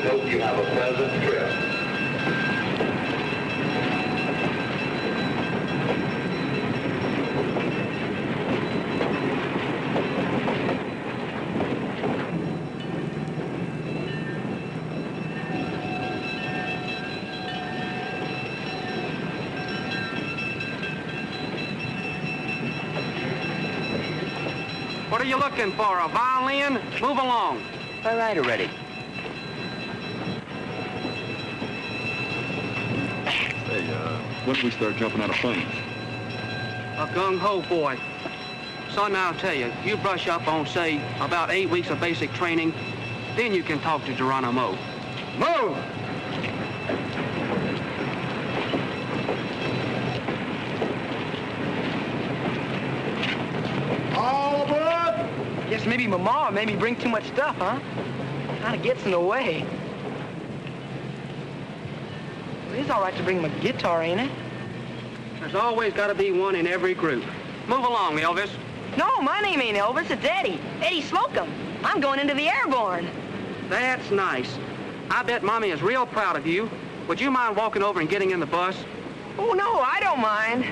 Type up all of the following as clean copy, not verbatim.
hope you have a pleasant trip. What are you looking for, a violin? Move along. All right already. Hey, when do we start jumping out of planes? A gung-ho boy. Son, I'll tell you, you brush up on, say, about 8 weeks of basic training, then you can talk to Geronimo. Move! All aboard! Guess maybe Mama made me bring too much stuff, huh? Kinda gets in the way. It is all right to bring my guitar, ain't it? There's always got to be one in every group. Move along, Elvis. No, my name ain't Elvis, it's Eddie. Eddie Slocum. I'm going into the Airborne. That's nice. I bet Mommy is real proud of you. Would you mind walking over and getting in the bus? Oh, no, I don't mind.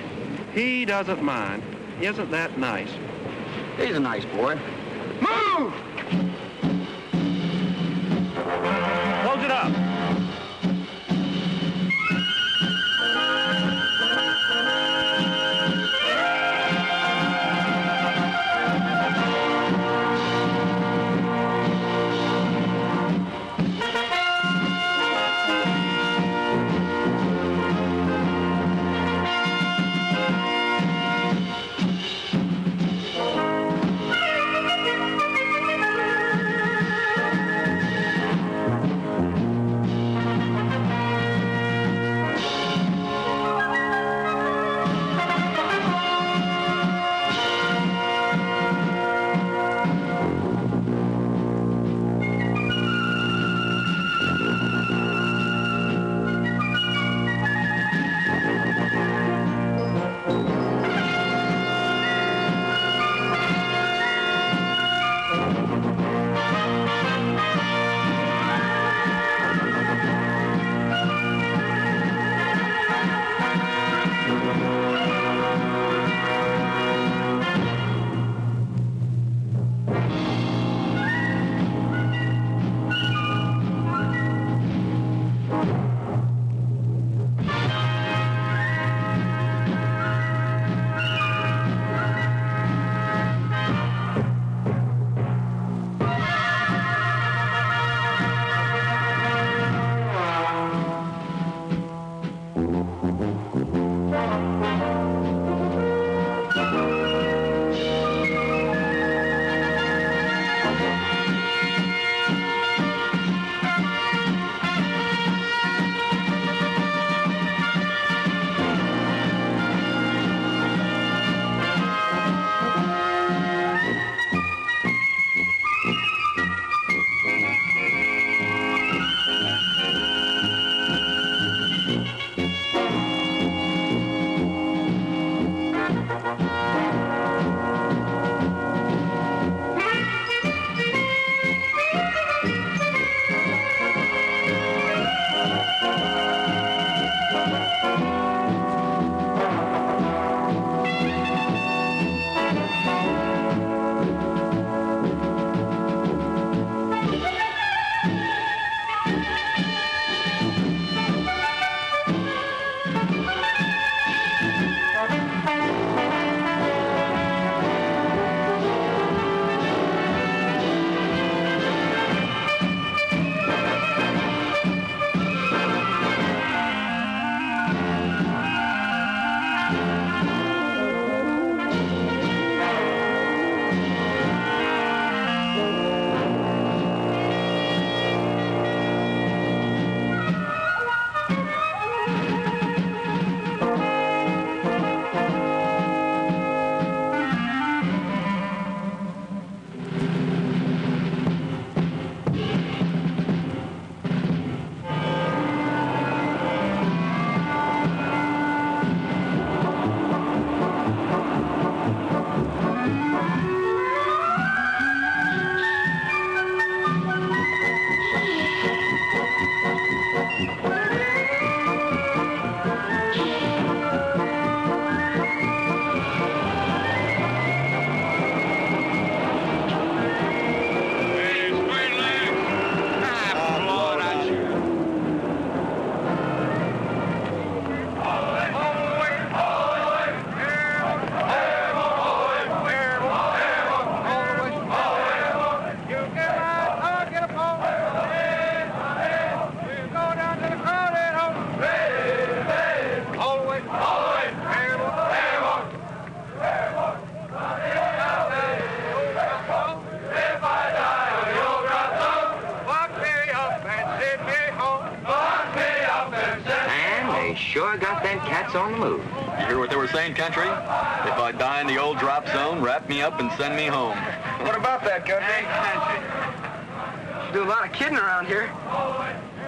He doesn't mind. Isn't that nice? He's a nice boy. Move! Close it up. They sure got them cats on the move. You hear what they were saying, country? If I die in the old drop zone, wrap me up and send me home. What about that, country? Do a lot of kidding around here,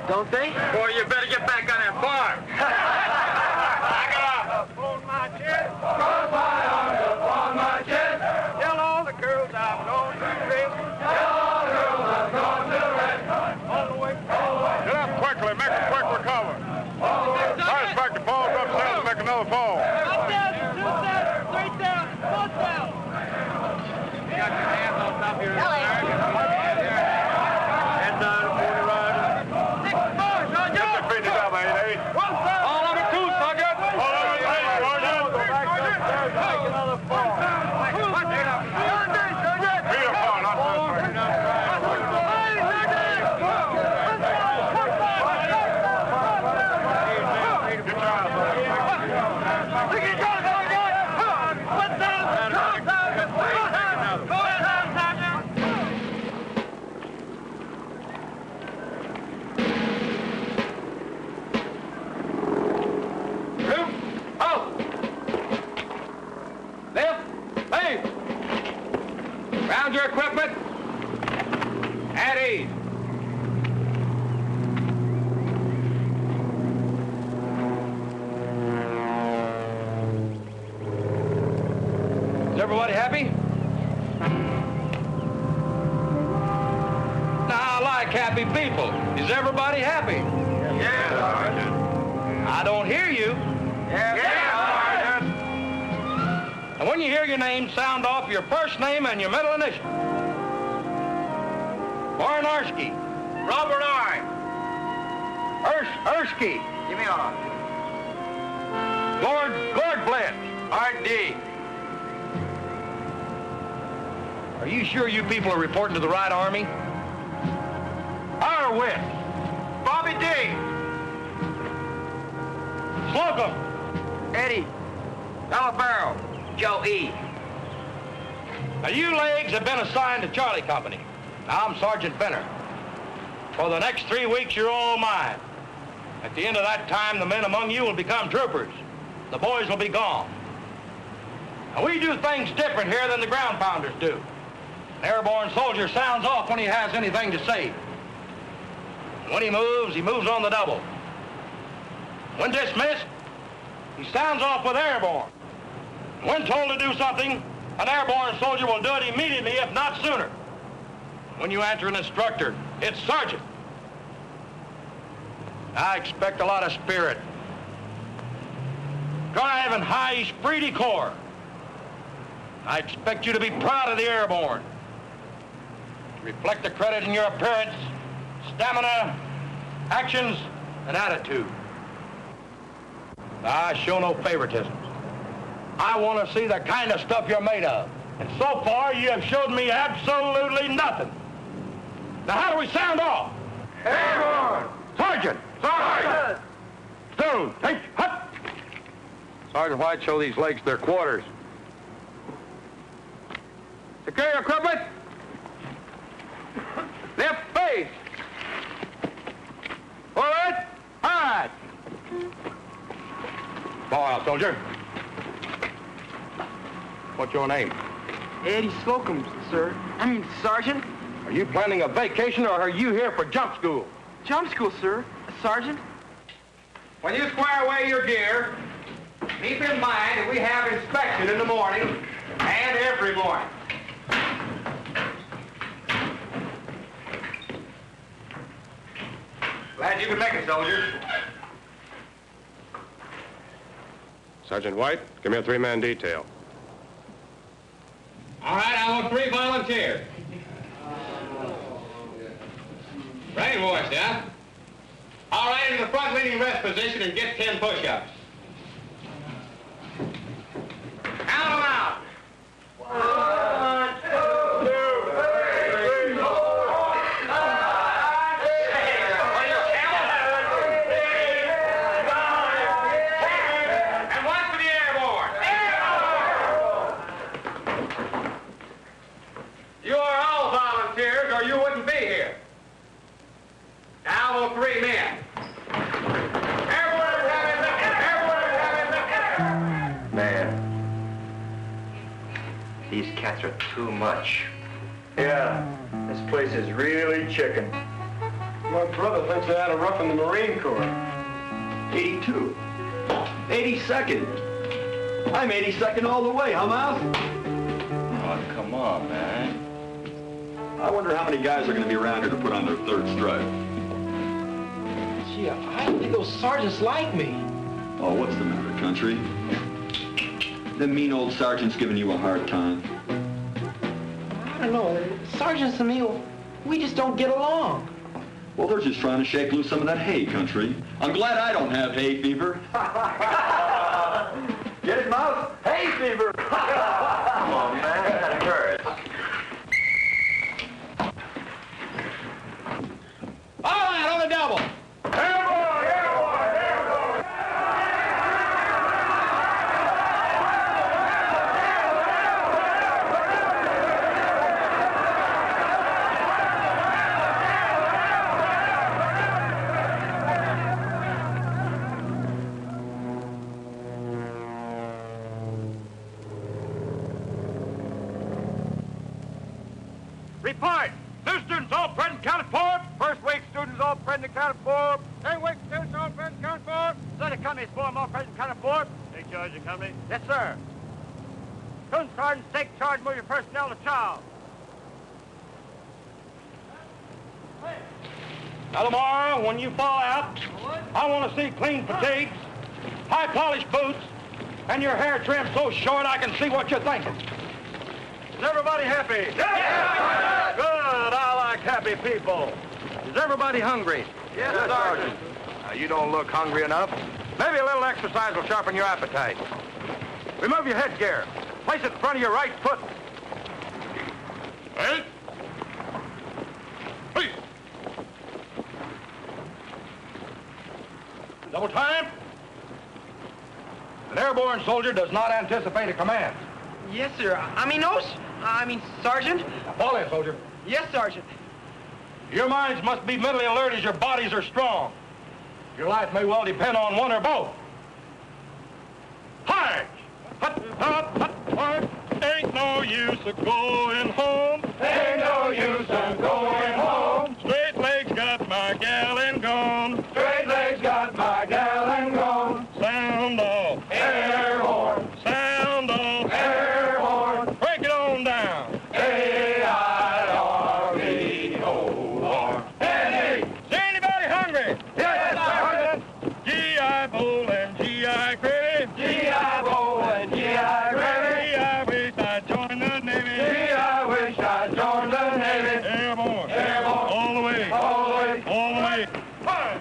don't they? Boy, you better get back on that farm. Back it up. Upon my chest. Cross my arms upon my chest. Tell all the girls I've gone to rest. Tell all the girls I've gone to rest. All the way. Get up quickly. Make a quick recover. I expect to fall upstairs and make another fall. Up down, 2 down, 3 down, 4 down. You got your hands on top of your head. Head down, 40 riders. 6 more, Sergeant. Get the feet up, 8-8. All of it too, Sergeant. Hold on, 8, Sergeant. Go back upstairs and make another fall. Feet apart, not that Round your equipment. At ease. Is everybody happy? Now, I like happy people. Is everybody happy? Yeah, Sergeant. I don't hear you. Yeah, Sergeant. And when you hear your name, sound off your first name and your middle initial. Warren-Arsky. Robert I. Ersky. Give me on. Lord Blitz. R.D. Are you sure you people are reporting to the right army? Harwitz. Bobby D. Slocum. Eddie. Alabaro. Joe E. Now, you legs have been assigned to Charlie Company. Now, I'm Sergeant Benner. For the next 3 weeks, you're all mine. At the end of that time, the men among you will become troopers. The boys will be gone. Now, we do things different here than the ground pounders do. An airborne soldier sounds off when he has anything to say. And when he moves on the double. When dismissed, he sounds off with airborne. When told to do something, an airborne soldier will do it immediately, if not sooner. When you answer an instructor, it's sergeant. I expect a lot of spirit. Drive and high esprit de corps. I expect you to be proud of the airborne. Reflect the credit in your appearance, stamina, actions, and attitude. I show no favoritism. I want to see the kind of stuff you're made of. And so far, you have showed me absolutely nothing. Now, how do we sound off? Airborne. Sergeant! Sergeant. Stone, take, hut! Sergeant White, show these legs their quarters. Secure your equipment. Left face. Forward. Hard. Fall out, soldier. What's your name? Eddie Slocum, sir. Sergeant. Are you planning a vacation, or are you here for jump school? Jump school, sir. Sergeant. When you square away your gear, keep in mind that we have inspection in the morning and every morning. Glad you could make it, soldier. Sergeant White, give me a 3-man detail. All right, I want 3 volunteers. Brainwashed, huh? All right, in the front leading rest position and get 10 push-ups. Count them out. 1, 2, 3, 4, 5, 6. What are you, camel? 7, 8, 9, 10. And one for the airborne. You are all volunteers, or you wouldn't be here. Now, 3 men. Everyone have cats are too much. Yeah, this place is really chicken. My brother thinks I had a rough in the Marine Corps. 82. 82nd. I'm 82nd all the way, huh, Miles? Oh, come on, man. I wonder how many guys are going to be around here to put on their third stripe. Gee, I don't think those sergeants like me. Oh, what's the matter, country? The mean old sergeant's giving you a hard time. I don't know. Sergeants and me, we just don't get along. Well, they're just trying to shake loose some of that hay, country. I'm glad I don't have hay fever. Get it, Mouse? Hay fever! Come on, man. That hurts. All right, on the double. Airborne! Airborne! Airborne! Report. New students all present, counted for. First week students all present, counted for. Second week students all present, counted for. Second company's form all present, counted for. Take charge of the company. Yes, sir. Student sergeants, take charge, move your personnel to chow. Now tomorrow, when you fall out, I want to see clean fatigues, high polished boots, and your hair trimmed so short I can see what you're thinking. Is everybody happy? Yes! Good, I like happy people. Is everybody hungry? Yes, Sergeant. You don't look hungry enough. Maybe a little exercise will sharpen your appetite. Remove your headgear. Place it in front of your right foot. Right? Please. Double time. An airborne soldier does not anticipate a command. Yes, sir. Sergeant. Now, fall in, soldier. Yes, Sergeant. Your minds must be mentally alert as your bodies are strong. Your life may well depend on one or both. Hard! Hut, hut, hut, hut. Ain't no use of going home. Ain't no use of going home. Straight legs got my gal and gone. Straight legs got my gal and gone. Sound off. Air horn. Sound off. Air horn. Break it on down. A-I-R-B-O-R. Hey! Is anybody hungry? Yes, Sergeant! G.I. Bull and G.I. Credit. G.I. Bo and G.I. Gravy. G.I. wish I'd joined the Navy. G.I. wish I joined the Navy. Airborne. Airborne. All the way. All the way. All the way. Fire!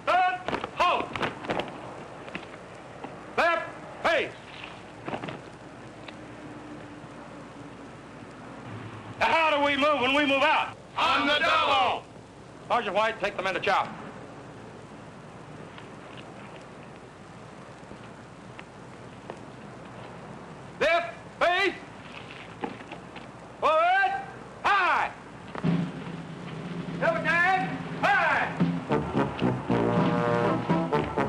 Stand. Halt. Left. Face. Now, how do we move when we move out? On the double! Sergeant White, take the men to chow. Left. Face. Forward. High. Double time. High.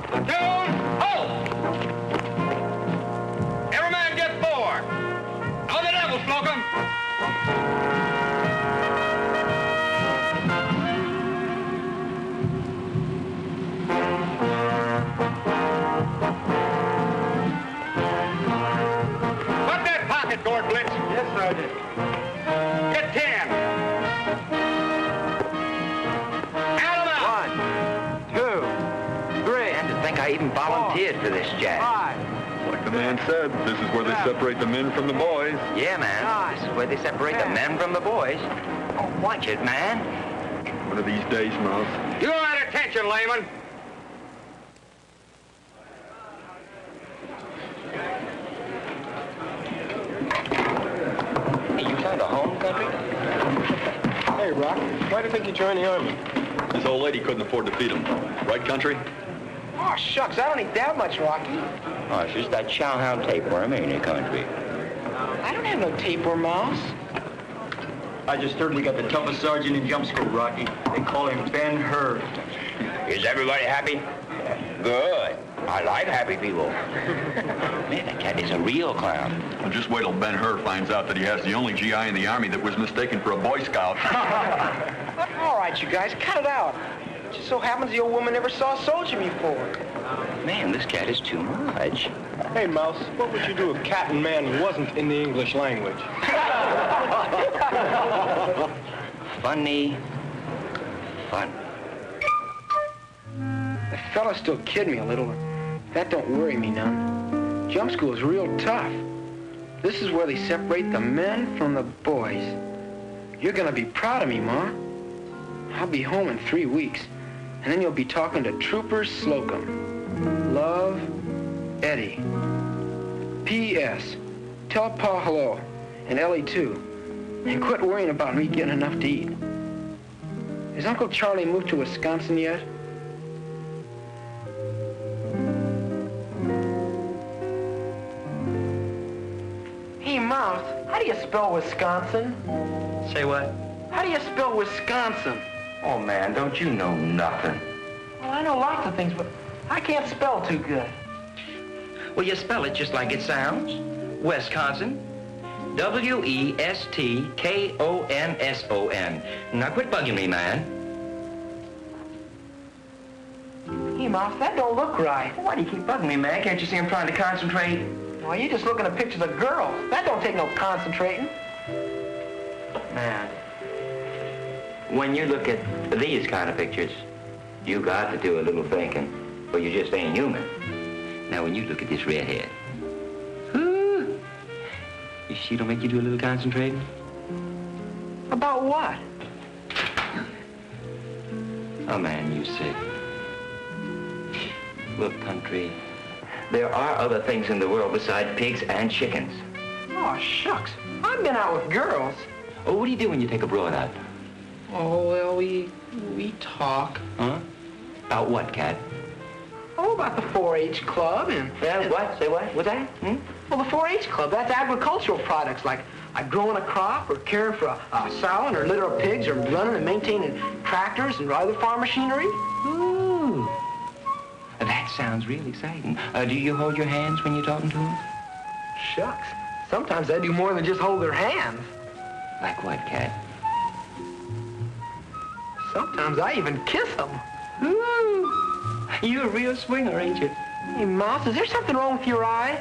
Platoon. Halt. Every man get 4. On the double, Slocum. Put that pocket, Gord Blitz. Yes, Sergeant. Get 10. Out of 1, 2, 3. And to think I even volunteered for this jack. 5. Like the man said, this is where they separate the men from the boys. Yeah, man. This is where they separate the men from the boys. Oh, watch it, man. One of these days, Mouse. You at attention, layman. Hey, you found a home, country? Hey, Rock, why do you think you joined the Army? This old lady couldn't afford to feed him. Right, country? Oh, shucks, I don't need that much, Rocky. Oh, it's just that chowhound tapeworm, ain't it, country? I don't have no tapeworm, Mouse. I just heard we got the toughest sergeant in jump school, Rocky. They call him Ben Hur. Is everybody happy? Good. I like happy people. Man, that cat is a real clown. Well, just wait till Ben-Hur finds out that he has the only GI in the Army that was mistaken for a Boy Scout. All right, you guys, cut it out. It just so happens the old woman never saw a soldier before. Man, this cat is too much. Hey, Mouse, what would you do if cat and man wasn't in the English language? Funny. Fun. The fella still kid me a little. That don't worry me none. Jump school is real tough. This is where they separate the men from the boys. You're gonna be proud of me, Ma. I'll be home in 3 weeks, and then you'll be talking to Trooper Slocum. Love, Eddie. P.S. Tell Pa hello, and Ellie too. And quit worrying about me getting enough to eat. Has Uncle Charlie moved to Wisconsin yet? Hey, Mouse, how do you spell Wisconsin? Say what? How do you spell Wisconsin? Oh, man, don't you know nothing? Well, I know lots of things, but I can't spell too good. Well, you spell it just like it sounds. Wisconsin. W-E-S-T-K-O-N-S-O-N. Now quit bugging me, man. Hey, Mouse, that don't look right. Why do you keep bugging me, man? Can't you see I'm trying to concentrate? Well, you're just looking at pictures of girls. That don't take no concentrating. Man, when you look at these kind of pictures, you got to do a little thinking, or you just ain't human. Now, when you look at this redhead, whoo, she don't make you do a little concentrating? About what? Oh, man, you sick. Look, country, there are other things in the world besides pigs and chickens. Oh, shucks. I've been out with girls. Oh, what do you do when you take a broad out? Oh, well, we talk. Huh? About what, cat? Oh, about the 4-H club and... What? Say what? What's that? Well, the 4-H club, that's agricultural products like growing a crop or caring for a sow or a litter of pigs or running and maintaining tractors and other farm machinery. Ooh. That sounds real exciting. Do you hold your hands when you're talking to them? Shucks. Sometimes I do more than just hold their hands. Like what, cat? Sometimes I even kiss them. Ooh. You're a real swinger, ain't you? Hey, Mouse, is there something wrong with your eye?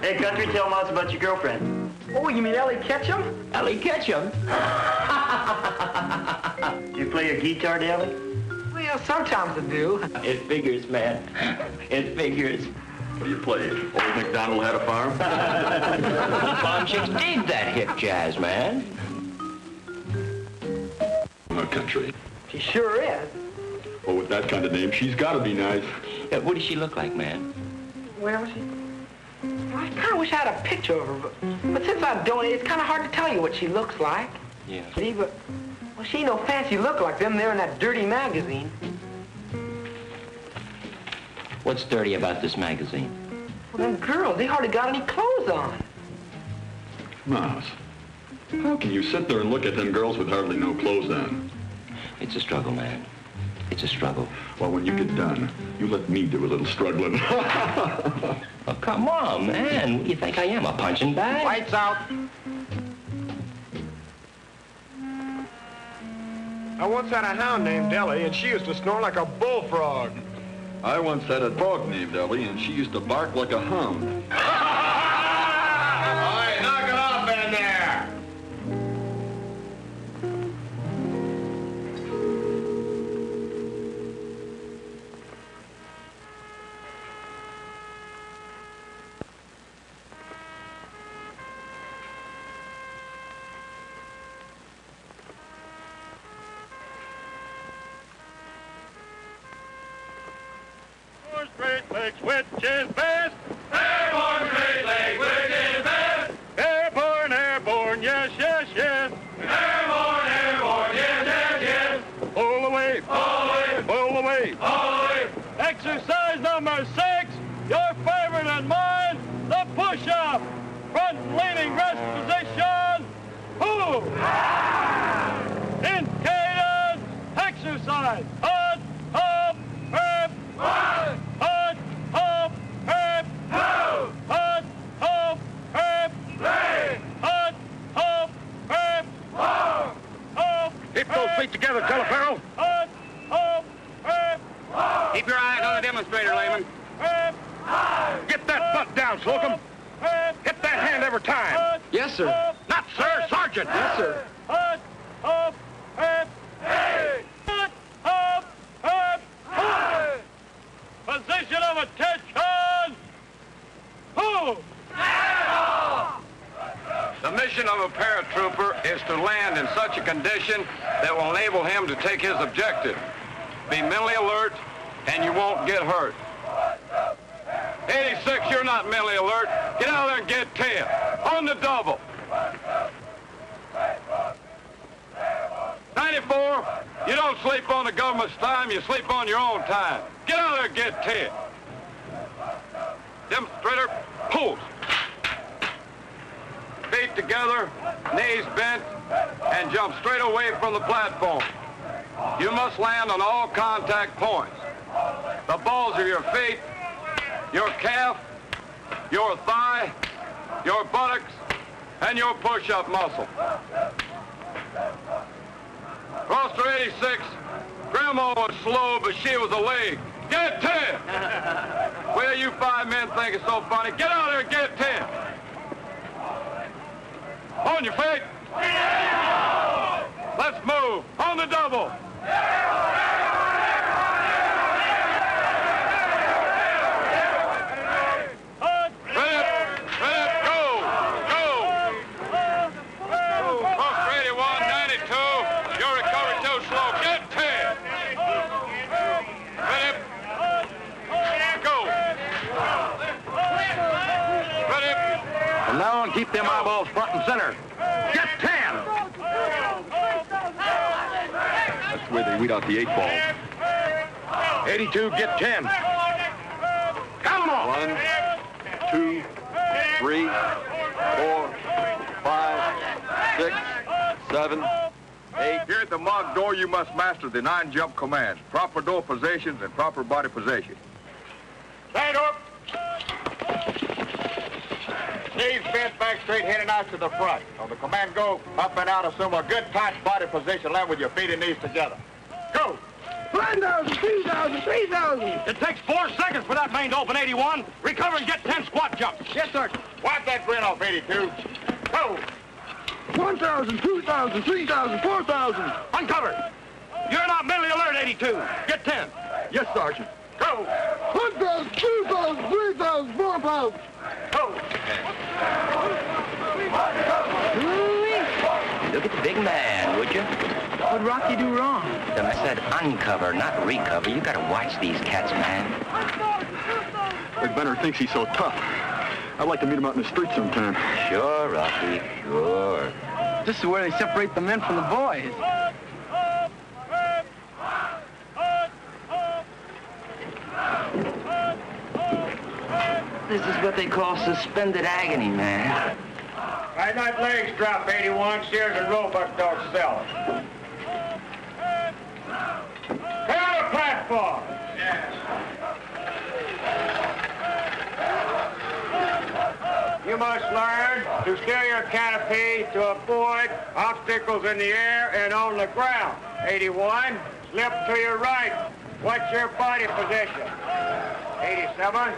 Hey, country, tell Mouse about your girlfriend. Oh, you mean Ellie Ketchum? Ellie Ketchum? Do you play your guitar, Ellie? Well, sometimes I do. It figures, man. It figures. What do you play? Old MacDonald had a farm? Farm chicks dig that hip jazz, man. Well, country. She sure is. Well, with that kind of name, she's got to be nice. What does she look like, man? Well, I kind of wish I had a picture of her, but since I don't, it's kind of hard to tell you what she looks like. Yeah. See, but, well, she ain't no fancy look like them there in that dirty magazine. What's dirty about this magazine? Well, them girls, they hardly got any clothes on. Mouse, how can you sit there and look at them girls with hardly no clothes on? It's a struggle, man. It's a struggle. Well, when you get done, you let me do a little struggling. Oh, come on, man. What do you think I am, a punching bag? Lights out. I once had a hound named Ellie, and she used to snore like a bullfrog. I once had a dog named Ellie, and she used to bark like a hound. All right, knock it off in there. Straight legs, which is best? Airborne, straight leg, which is best. Airborne, airborne, yes, yes, yes. Airborne, airborne, yes, yes, yes. Pull away, All the way, pull away. all the way. Exercise number 6, your favorite and mine, the push-up. Front leaning rest position. Pull. In cadence, exercise. On, those feet together, Telepharo. Keep your eyes on the demonstrator, Layman. Get that butt down, Slocum. Hit that hand every time. Yes, sir. Not sir, Sergeant. Yes, sir. Position of attention! Who? The mission of a paratrooper is to land in such a condition that will enable him to take his objective. Be mentally alert, and you won't get hurt. 86, you're not mentally alert. Get out there and get 10. On the double. 94, you don't sleep on the government's time, you sleep on your own time. Get out there and get 10. Demonstrator, pulls. Feet together, knees bent, and jump straight away from the platform. You must land on all contact points. The balls of your feet, your calf, your thigh, your buttocks, and your push-up muscle. Roster 86, Grandma was slow, but she was a leg. Get 10! Well, you 5 men think it's so funny. Get out there and get 10. On your feet. Let's move. On the double. Now on, keep them eyeballs front and center. Get 10! That's the way they weed out the 8 ball. 82, get 10. Count them all. 1, 2, 3, 4, 5, 6, 7, 8. Here at the MOG door, you must master the 9 jump commands, proper door positions and proper body position. Stand up. Knees bent back straight, head and eyes to the front. On the command, go up and out, assume a good tight body position, land with your feet and knees together. Go! 1,000, 2,000, 3,000. It takes 4 seconds for that main to open, 81. Recover and get 10 squat jumps. Yes, sir. Wipe that grin off, 82. Go! 1,000, 2,000, 3,000, 4,000. Uncover. You're not mentally alert, 82. Get 10. Yes, Sergeant. Go! 1,000, 2,000, 3,000, 4,000. Go! Look at the big man, would you? What'd Rocky do wrong? Then I said uncover, not recover. You gotta watch these cats, man. Rick Benner thinks he's so tough. I'd like to meet him out in the street sometime. Sure, Rocky, sure. This is where they separate the men from the boys. This is what they call suspended agony, man. Right night legs drop, 81. Shears and roebuck don't sell. Clear the platform. You must learn to steer your canopy to avoid obstacles in the air and on the ground. 81, slip to your right. Watch your body position. 87,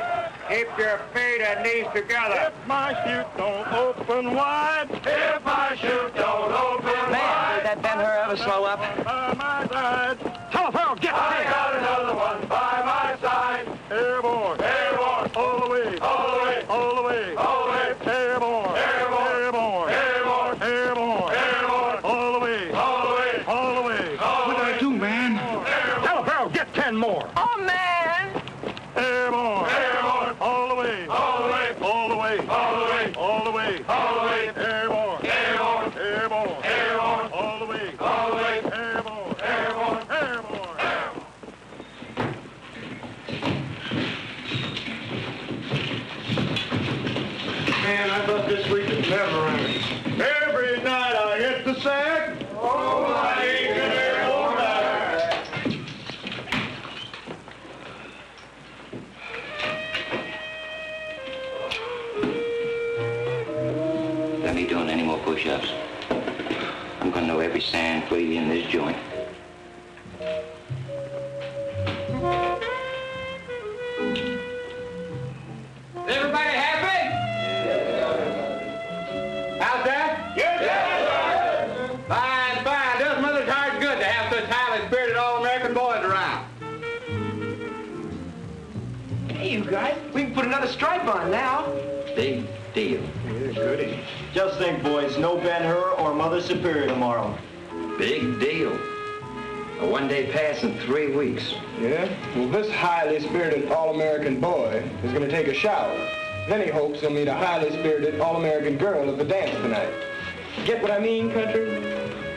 keep your feet and knees together. If my chute don't open wide, If my chute don't open Man, did that Ben-Hur ever slow up? by my side, Telephone, get I got another one by my side. airborne, Airborne, all the way, all the way, all the way, all the way. airborne, Airborne, airborne, airborne, airborne, airborne, all the way, all the way, all the way, all the way. do, man? Telephone, get 10 more. Oh, man. airborne, Airborne, all the way, all the way, all the way, all the way, all the way, all the way. airborne, Airborne, airborne, airborne, all the way, all the way. airborne, Airborne, airborne. Man, I thought this week was never ending. Every night I hit the sack. Oh, I ain't gonna airborne back. Let me doing any more push-ups. I'm gonna to know every sand flea in this joint. Everybody happy? How's that? Yes, sir. Fine, fine. Does Mother's heart good to have such highly spirited all-American boys around. Hey, you guys, we can put another stripe on now. Big deal. Yeah, goody. Just think, boys, no Ben-Hur or Mother Superior tomorrow. Big deal. A one-day pass in 3 weeks. Yeah? Well, this highly spirited all-American boy is going to take a shower. Then he hopes he'll meet a highly spirited all-American girl at the dance tonight. Get what I mean, country?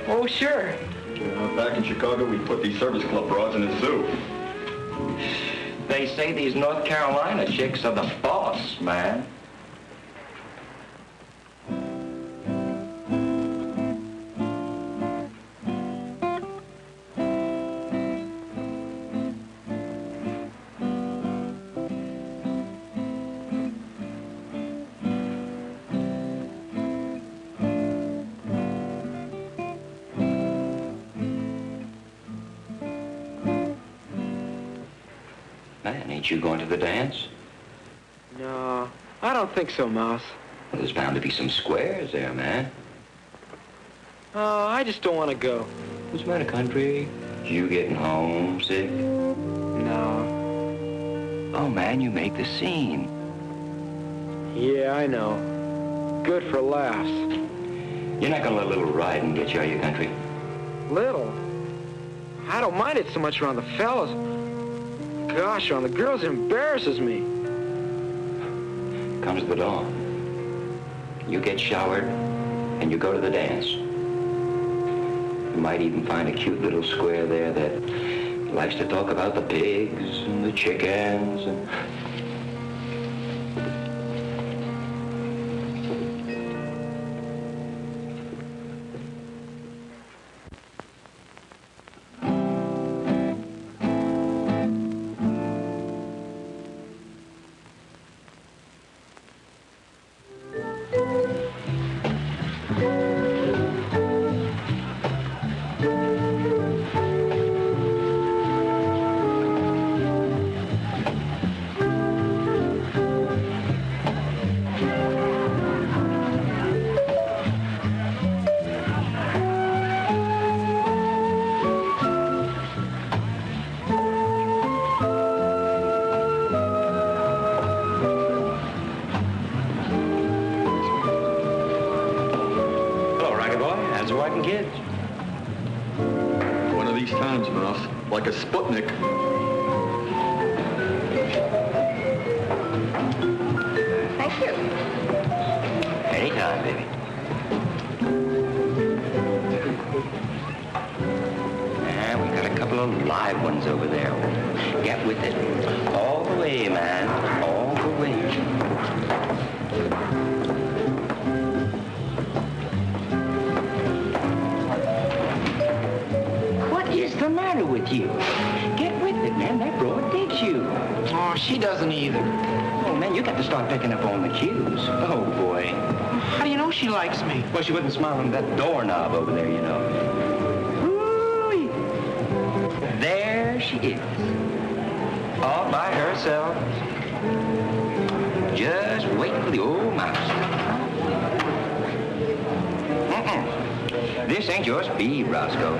Oh, sure. Back in Chicago, we put these service club broads in a zoo. They say these North Carolina chicks are the boss, man. Man, ain't you going to the dance? No, I don't think so, Mouse. Well, there's bound to be some squares there, man. Oh, I just don't want to go. What's the matter, country? You getting homesick? No. Oh, man, you make the scene. Yeah, I know. Good for laughs. You're not gonna let a little riding get you out of your country? Little? I don't mind it so much around the fellas. Gosh, around the girls, it embarrasses me. Comes the dawn. You get showered, and you go to the dance. You might even find a cute little square there that likes to talk about the pigs and the chickens and... One of these times, Mouse, like a Sputnik. Thank you. Anytime, baby. And we got a couple of live ones over there. Get with it. All the way, man. All the way. What's the matter with you? Get with it, man. That broad digs you. Oh, she doesn't either. Oh, man, you got to start picking up on the cues. Oh, boy. How do you know she likes me? Well, she wouldn't smile on that doorknob over there, you know. Ooh-wee. There she is. All by herself. Just waiting for the old mouse. This ain't your speed, Roscoe.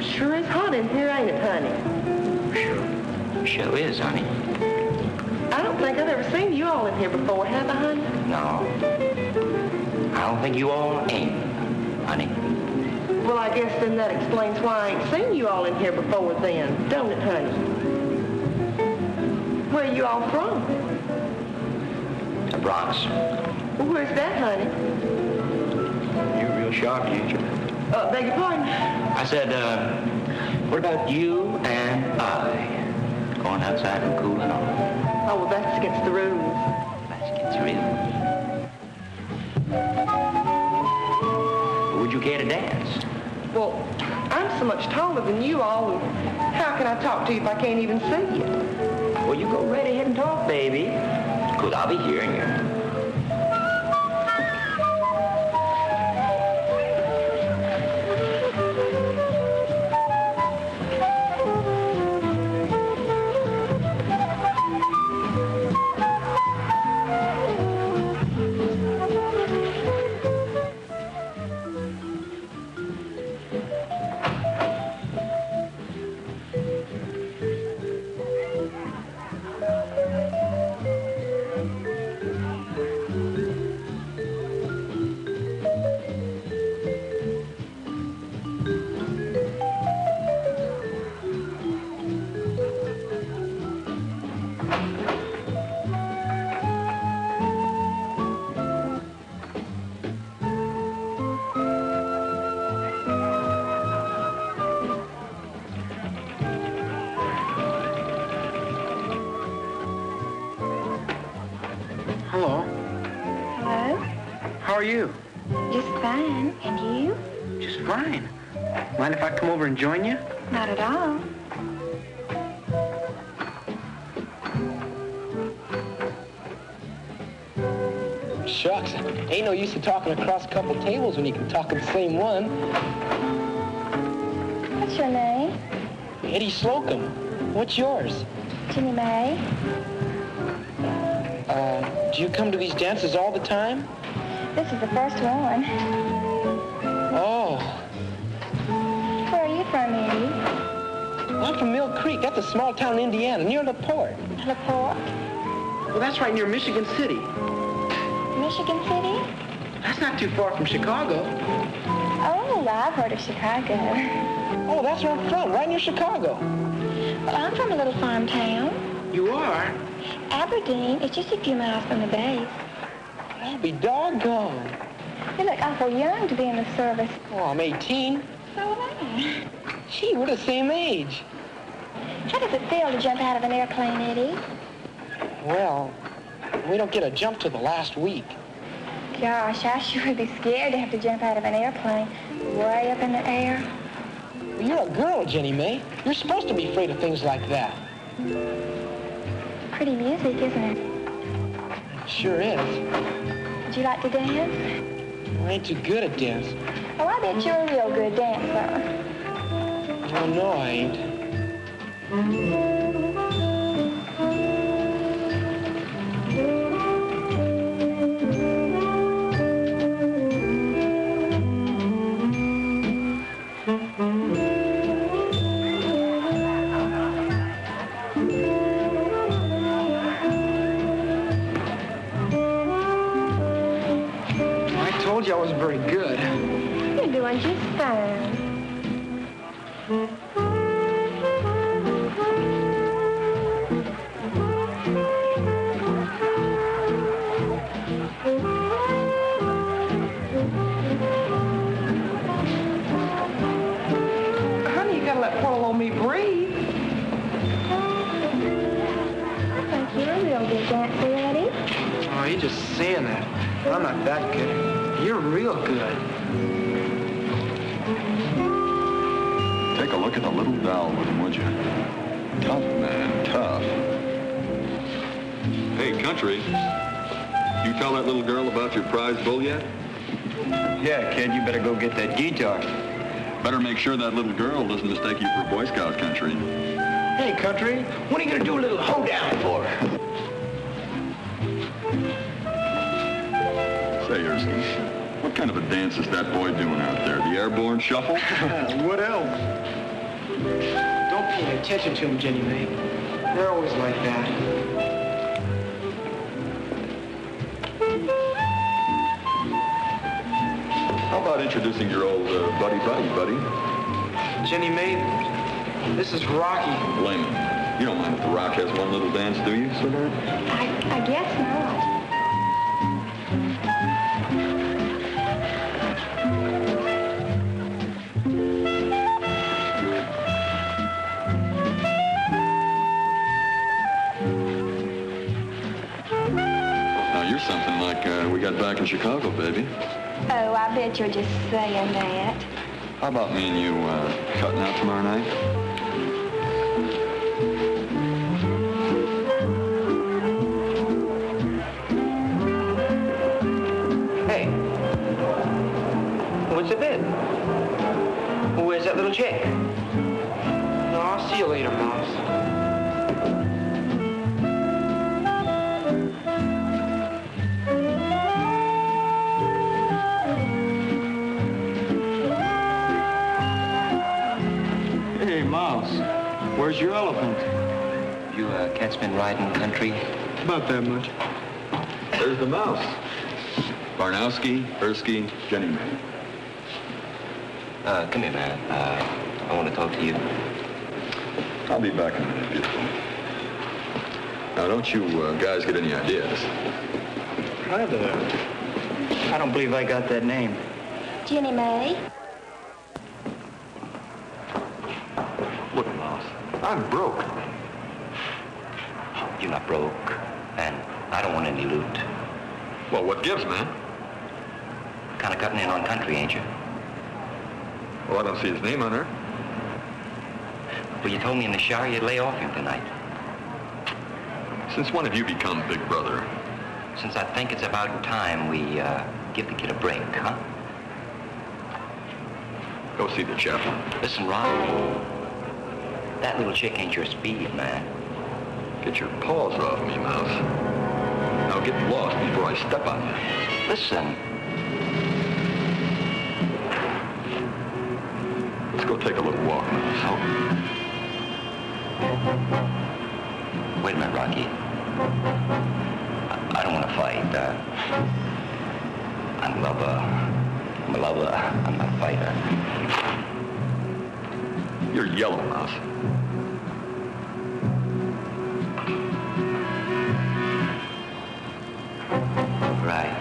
Sure is hot in here, ain't it, honey? Sure is, honey. I don't think I've ever seen you all in here before, have I, honey? No. I don't think you all ain't, honey. Well, I guess then that explains why I ain't seen you all in here before then, don't it, honey? Where are you all from? The Bronx. Well, where's that, honey? You're real sharp, ain't you? Beg your pardon? I said, what about you and I? Going outside and cooling off. Oh, well, that's against the rules. That's against the rules. Well, I'm so much taller than you all, and how can I talk to you if I can't even see you? Well, you go right ahead and talk, baby. Because I'll be hearing you. Hello. Hello? How are you? Just fine. And you? Just fine. Mind if I come over and join you? Not at all. Shucks, ain't no use of talking across a couple tables when you can talk at the same one. What's your name? Eddie Slocum. What's yours? Jenny Mae. Do you come to these dances all the time? This is the first one. Oh. Where are you from, Eddie? I'm from Mill Creek. That's a small town in Indiana, near LaPorte. LaPorte? Well, that's right near Michigan City. Michigan City? That's not too far from Chicago. Oh, I've heard of Chicago. Oh, that's where I'm from, right near Chicago. Well, I'm from a little farm town. You are? Aberdeen. It's just a few miles from the base. I'll be doggone. You look awful young to be in the service. Oh, I'm 18. So am I. Gee, we're the same age. How does it feel to jump out of an airplane, Eddie? Well, we don't get a jump till the last week. Gosh, I sure would be scared to have to jump out of an airplane way up in the air. Well, you're a girl, Jenny Mae. You're supposed to be afraid of things like that. Pretty music, isn't it? It sure is. Would you like to dance? I ain't too good at dance. Oh, I bet you're a real good dancer. Oh, no, I ain't. I told you I wasn't very good. You're doing just fine. Honey, you gotta let poor old me breathe. I think you're a real good dancer, Eddie. Oh, you're just saying that. I'm not that good. You're real good. Take a look at the little doll with him, would you? Tough, man, tough. Hey, Country, you tell that little girl about your prize bull yet? Yeah, kid, you better go get that guitar. Better make sure that little girl doesn't mistake you for Boy Scout, Country. Hey, Country, when are you gonna do a little hoedown for her? Say, Erskine, what kind of a dance is that boy doing out there? The Airborne Shuffle? What else? Don't pay any attention to him, Jenny Mae. They're always like that. How about introducing your old buddy? Jenny Mae, this is Rocky. Layman, you don't mind if the Rock has one little dance, do you, sweetheart? I guess not. Now, you're something like we got back in Chicago, baby. Oh, I bet you're just saying that. How about me and you cutting out tomorrow night? Hey, what's the bid? Where's that little chick? No, I'll see you later, Mouse. Hey, Mouse, where's your elephant? You cats been riding country? About that much. There's the mouse. Barnowski, Ersky, Jenny May. Come here, man. I want to talk to you. I'll be back in a minute, beautiful. Now, don't you guys get any ideas? Hi there. I don't believe I got that name. Jenny May? Look, Mouse, I'm broke. You're not broke, and I don't want any loot. Well, what gives, man? Kind of cutting in on country, ain't you? Well, I don't see his name on her. Well, you told me in the shower you'd lay off him tonight. Since when have you become Big Brother? Since I think it's about time we give the kid a break, huh? Go see the chaplain. Listen, Rock, that little chick ain't your speed, man. Get your paws off me, Mouse. Now get lost before I step on you. Listen. Let's go take a little walk, Mouse. Oh. Wait a minute, Rocky. I don't want to fight. I'm a lover. I'm not a fighter. You're yellow, Mouse. Right.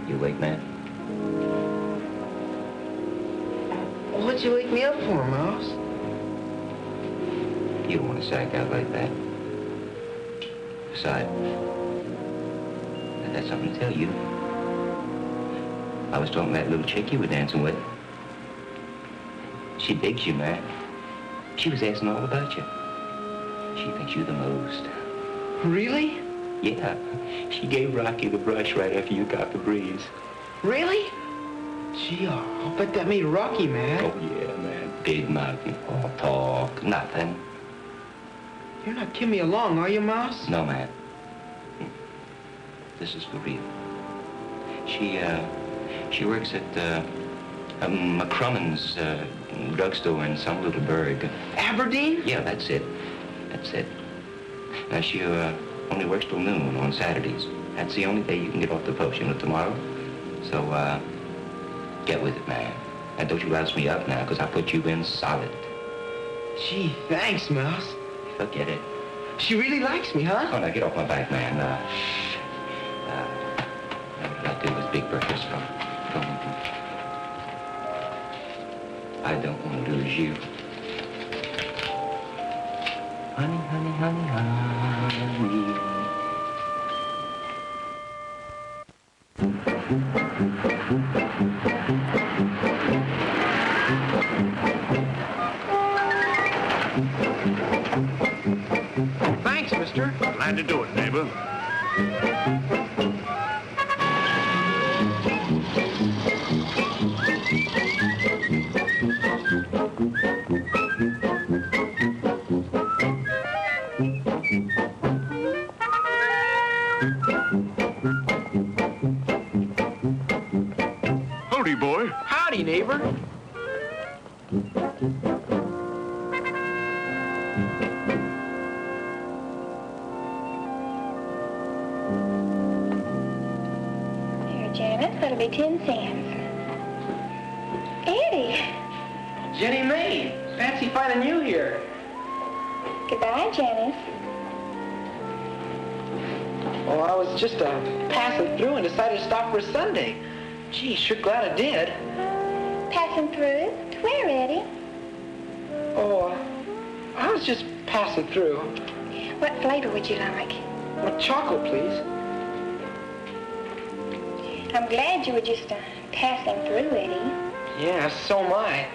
You awake, man? What'd you wake me up for, Mouse? You don't want to sack out like that. Besides, I got something to tell you. I was talking to that little chick you were dancing with. She digs you, man. She was asking all about you. She thinks you the most. Really? Yeah. She gave Rocky the brush right after you got the breeze. Really? Gee, I'll bet that made Rocky mad. Oh, yeah, man. Big mountain. All talk. Nothing. You're not kidding me along, are you, Mouse? No, man. This is for real. She works at McCrummen's drugstore in some little burg. Aberdeen? Yeah, that's it. That's it. Now, she only works till noon on Saturdays. That's the only day you can get off the post, you know, tomorrow. So, get with it, man. And don't you rouse me up now, because I put you in solid. Gee, thanks, Mouse. Forget it. She really likes me, huh? Oh, now, get off my back, man. What did I do with big breakfast from? I don't want to lose you. Honey, honey, honey, honey. Thanks, mister. Glad to do it, neighbor. Howdy, boy. Howdy, neighbor. Here, Janet, that'll be 10 cents. Eddie. Jenny May, fancy finding you here. Goodbye, Janice. Oh, I was just passing through and decided to stop for a Sundae. Gee, sure glad I did. Passing through? To where, Eddie? Oh, I was just passing through. What flavor would you like? Well, chocolate, please. I'm glad you were just passing through, Eddie. Yeah, so am I.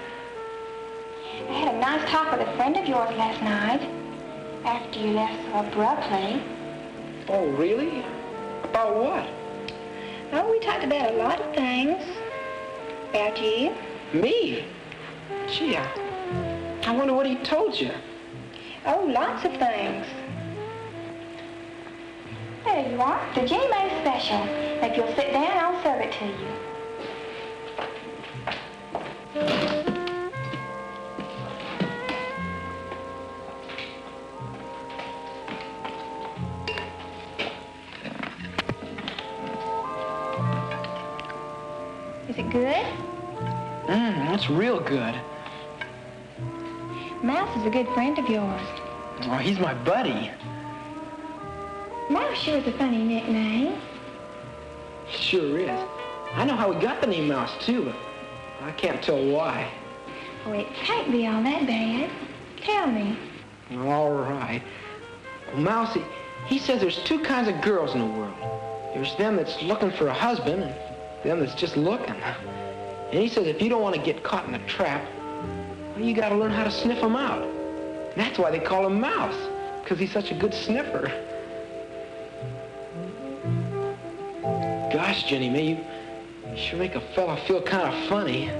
I had a nice talk with a friend of yours last night, after you left so abruptly. Oh, really? About what? Oh, we talked about a lot of things. About you. Me? Gee, I wonder what he told you. Oh, lots of things. There you are, the Jenny Mae special. If you'll sit down, I'll serve it to you. Is it good? It's real good. Mouse is a good friend of yours. Oh, he's my buddy. Mouse sure is a funny nickname. Sure is. I know how we got the name Mouse, too, but I can't tell why. Oh, it can't be all that bad. Tell me. All right. Well, Mousy, he says there's two kinds of girls in the world. There's them that's looking for a husband and them that's just looking. And he says if you don't want to get caught in a trap, well, you got to learn how to sniff them out. And that's why they call him Mouse, because he's such a good sniffer. Gosh, Jenny Mae, you sure make a fella feel kind of funny.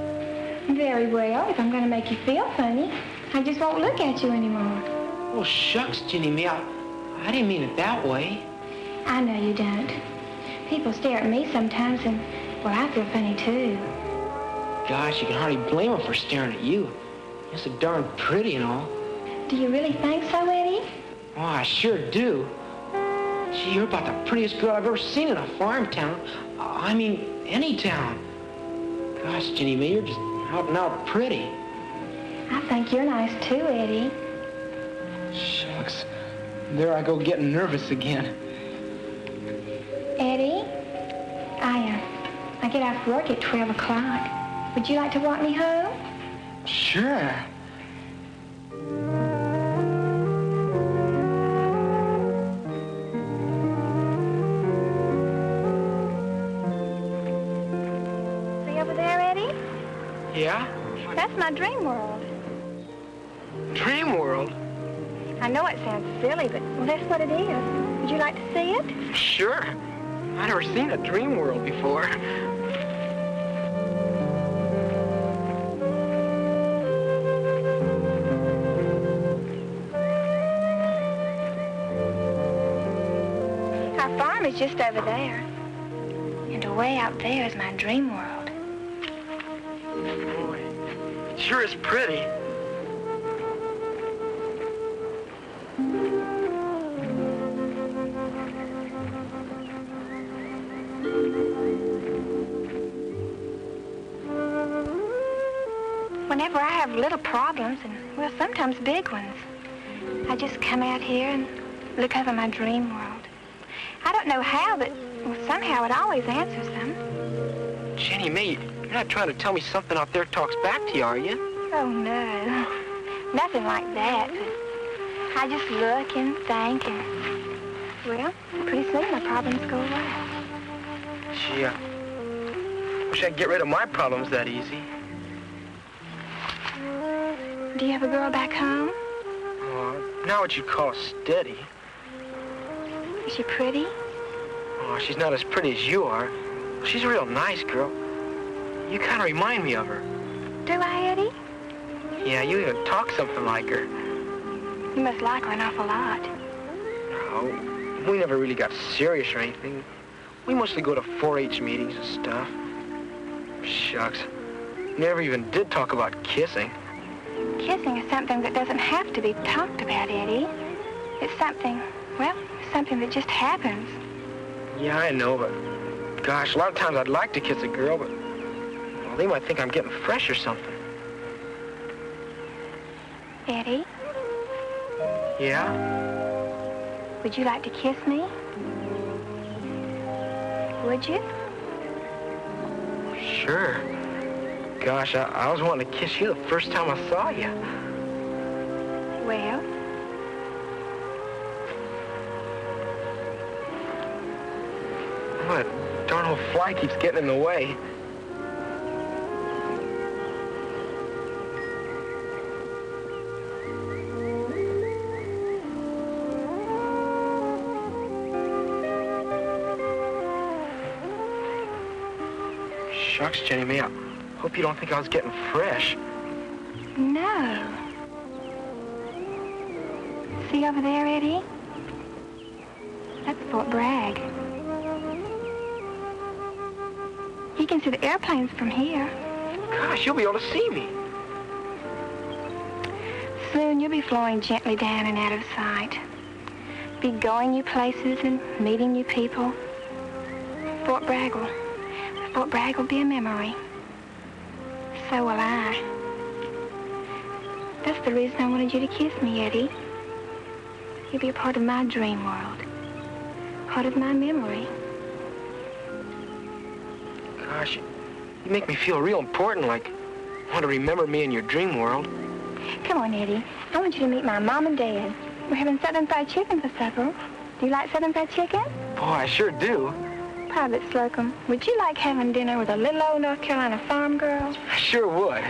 Very well. If I'm going to make you feel funny, I just won't look at you anymore. Oh, shucks, Jenny Mae, I didn't mean it that way. I know you don't. People stare at me sometimes and, well, I feel funny too. Gosh, you can hardly blame them for staring at you. You're so darn pretty and all. Do you really think so, Eddie? Oh, I sure do. Gee, you're about the prettiest girl I've ever seen in a farm town. I mean, any town. Gosh, Jenny Mae, you're just out and out pretty. I think you're nice too, Eddie. Shucks. There I go getting nervous again. Eddie, I get off work at 12 o'clock. Would you like to walk me home? Sure. See over there, Eddie? Yeah? That's my dream world. Dream world? I know it sounds silly, but well, that's what it is. Would you like to see it? Sure. I've never seen a dream world before. Our farm is just over there. And away out there is my dream world. Boy, it sure is pretty. Whenever I have little problems, and, well, sometimes big ones, I just come out here and look over my dream world. I don't know how, but well, somehow it always answers them. Jenny Mae, you're not trying to tell me something out there talks back to you, are you? Oh, no. Nothing like that. But I just look and think, and, well, pretty soon my problems go away. Gee, I wish I could get rid of my problems that easy. Do you have a girl back home? Not what you'd call steady. Is she pretty? Oh, she's not as pretty as you are. She's a real nice girl. You kind of remind me of her. Do I, Eddie? Yeah, you even talk something like her. You must like her an awful lot. No, we never really got serious or anything. We mostly go to 4-H meetings and stuff. Shucks. Never even did talk about kissing. Kissing is something that doesn't have to be talked about, Eddie. It's something, well, something that just happens. Yeah, I know, but gosh, a lot of times I'd like to kiss a girl, but well, they might think I'm getting fresh or something. Eddie? Yeah? Would you like to kiss me? Would you? Sure. Gosh, I was wanting to kiss you the first time I saw you. Well? Oh, that darn old fly keeps getting in the way. Shucks, Jenny Mae, I hope you don't think I was getting fresh. No. See over there, Eddie? That's Fort Bragg. You can see the airplanes from here. Gosh, you'll be able to see me. Soon you'll be flowing gently down and out of sight. Be going new places and meeting new people. Fort Bragg will be a memory. So will I. That's the reason I wanted you to kiss me, Eddie. You'll be a part of my dream world. Part of my memory. Gosh, you make me feel real important, like you want to remember me in your dream world. Come on, Eddie. I want you to meet my mom and dad. We're having Southern fried chicken for supper. Do you like Southern fried chicken? Boy, I sure do. Private Slocum, would you like having dinner with a little old North Carolina farm girl? I sure would.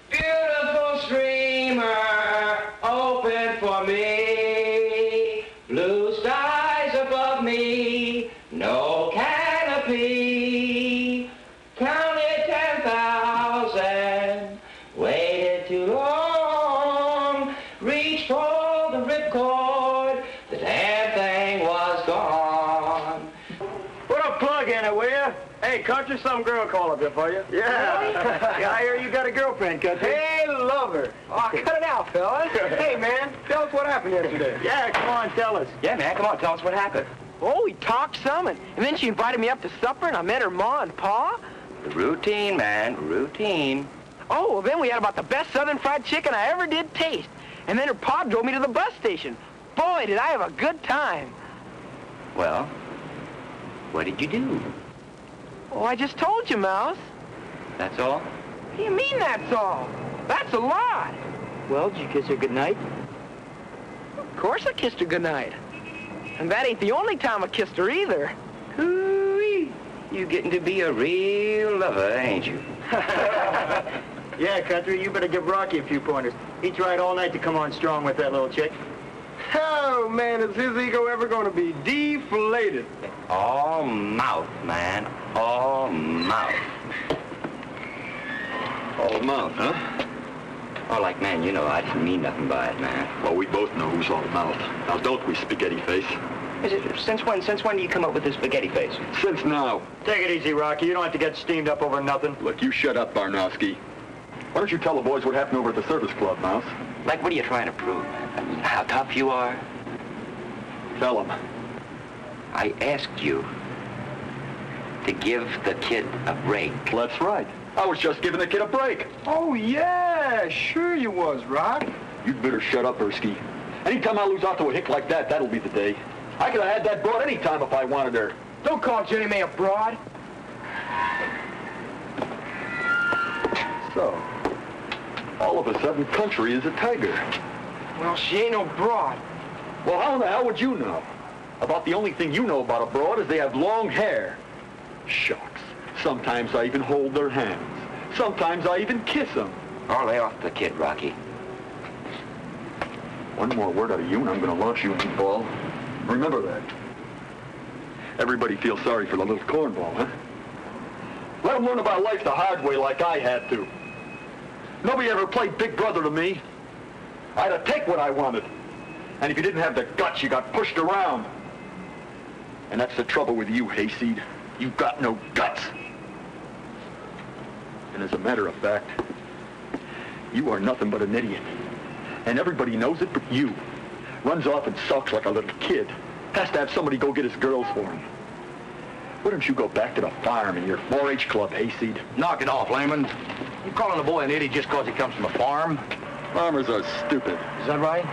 Beautiful streamer, open for me. Blue skies above me, no canopy. Counted 10,000, waited too long. Reached for the ripcord, the damn thing was gone. Put a plug in it, will you? Hey, country, some girl called up here for you. Yeah. Yeah, I hear you got a girlfriend, country. Hey, lover. Oh, cut it out, fellas. Hey, man, tell us what happened yesterday. Yeah, come on, tell us. Yeah, man, come on, tell us what happened. Oh, we talked some, and then she invited me up to supper, and I met her ma and pa. Routine, man, routine. Oh, well, then we had about the best Southern fried chicken I ever did taste. And then her pa drove me to the bus station. Boy, did I have a good time. Well, what did you do? Oh, I just told you, Mouse. That's all? What do you mean that's all? That's a lot. Well, did you kiss her goodnight? Of course I kissed her goodnight. And that ain't the only time I kissed her either. Hoo-wee. You getting to be a real lover, ain't you? Yeah, country, you better give Rocky a few pointers. He tried all night to come on strong with that little chick. Oh, man, is his ego ever going to be deflated? All mouth, man. All mouth. All mouth, huh? Oh, like, man, you know, I didn't mean nothing by it, man. Well, we both know who's all mouth. Now, don't we, spaghetti face? Since when do you come up with this spaghetti face? Since now. Take it easy, Rocky. You don't have to get steamed up over nothing. Look, you shut up, Barnowski. Why don't you tell the boys what happened over at the service club, Mouse? Like, what are you trying to prove? I mean, how tough you are? Tell them. I asked you to give the kid a break. That's right. I was just giving the kid a break. Oh, yeah, sure you was, Rock. You'd better shut up, Ersky. Anytime I lose out to a hick like that, that'll be the day. I could have had that broad any time if I wanted her. Don't call Jenny Mae a broad. So, all of a sudden, country is a tiger. Well, she ain't no broad. Well, how in the hell would you know? About the only thing you know about a broad is they have long hair. Shucks. Sometimes I even hold their hands. Sometimes I even kiss them. Oh, lay off the kid, Rocky. One more word out of you and I'm going to launch you, meatball. Remember that. Everybody feels sorry for the little cornball, huh? Let them learn about life the hard way like I had to. Nobody ever played big brother to me. I had to take what I wanted. And if you didn't have the guts, you got pushed around. And that's the trouble with you, hayseed. You've got no guts. And as a matter of fact, you are nothing but an idiot. And everybody knows it but you. Runs off and sulks like a little kid. Has to have somebody go get his girls for him. Why don't you go back to the farm in your 4-H club, hayseed? Knock it off, Lehman. You calling a boy an idiot just because he comes from a farm? Farmers are stupid. Is that right?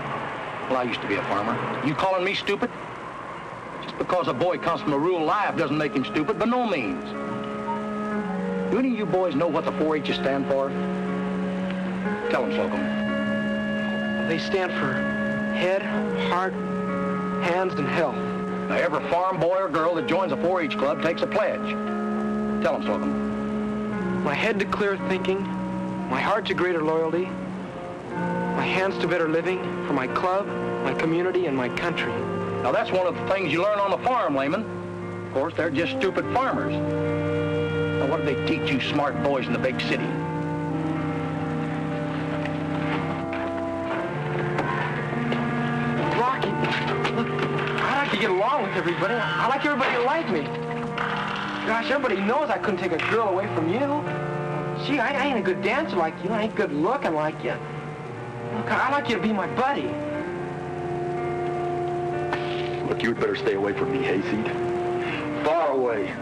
Well, I used to be a farmer. You calling me stupid? Just because a boy comes from a rural life doesn't make him stupid, by no means. Do any of you boys know what the 4-H's stand for? Tell them, Slocum. They stand for head, heart, hands, and health. Now, every farm boy or girl that joins a 4-H club takes a pledge. Tell them, Slocum. My head to clear thinking, my heart to greater loyalty, my hands to better living for my club, my community, and my country. Now, that's one of the things you learn on the farm, Lehman. Of course, they're just stupid farmers. Now, what do they teach you smart boys in the big city? Rocky, look, I like to get along with everybody. I like everybody to like me. Gosh, everybody knows I couldn't take a girl away from you. Gee, I ain't a good dancer like you. I ain't good looking like you. Look, I like you to be my buddy. Look, you'd better stay away from me, hayseed. Far away.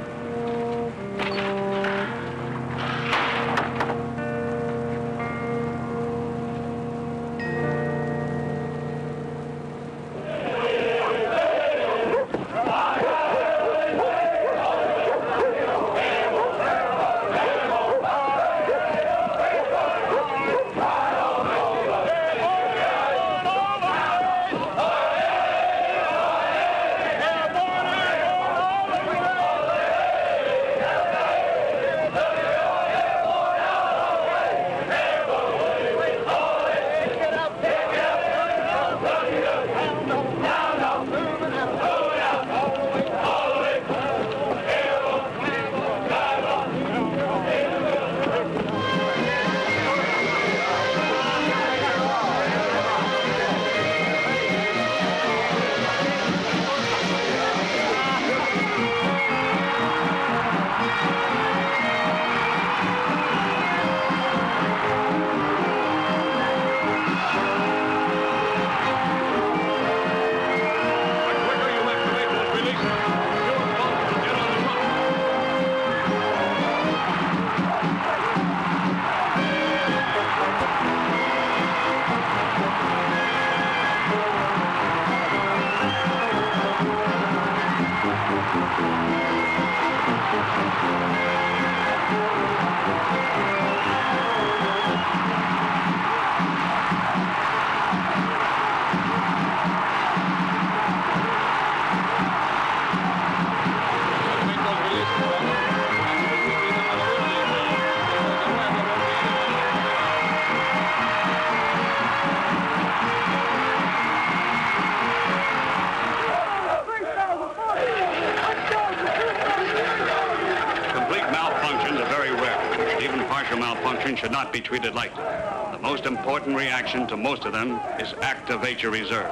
Should not be treated lightly. The most important reaction to most of them is activate your reserve.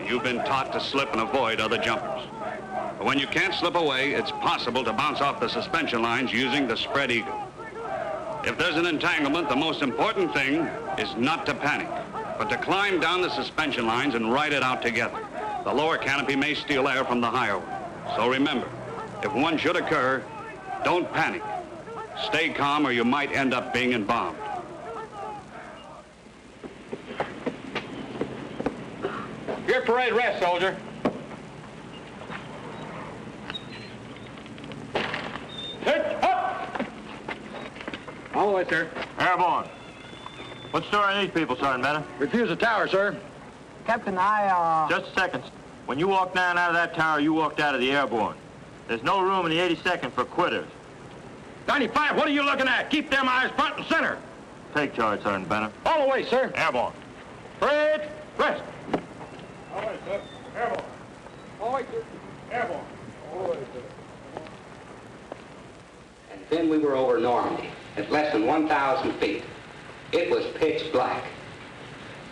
You've been taught to slip and avoid other jumpers. But when you can't slip away, it's possible to bounce off the suspension lines using the spread eagle. If there's an entanglement, the most important thing is not to panic, but to climb down the suspension lines and ride it out together. The lower canopy may steal air from the higher one. So remember, if one should occur, don't panic. Stay calm or you might end up being embalmed. Your parade rest, soldier. Hit up! All the way, sir. Airborne. What's storing these people, Sergeant Bennett? Refuse the tower, sir. Captain, Just a second. When you walked down out of that tower, you walked out of the Airborne. There's no room in the 82nd for quitters. 95, what are you looking at? Keep them eyes front and center. Take charge, Sergeant Bennett. All the way, sir. Airborne. Parade, rest. All right, sir. Airborne. All right, sir. Airborne. All right, sir. And then we were over Normandy at less than 1,000 feet. It was pitch black.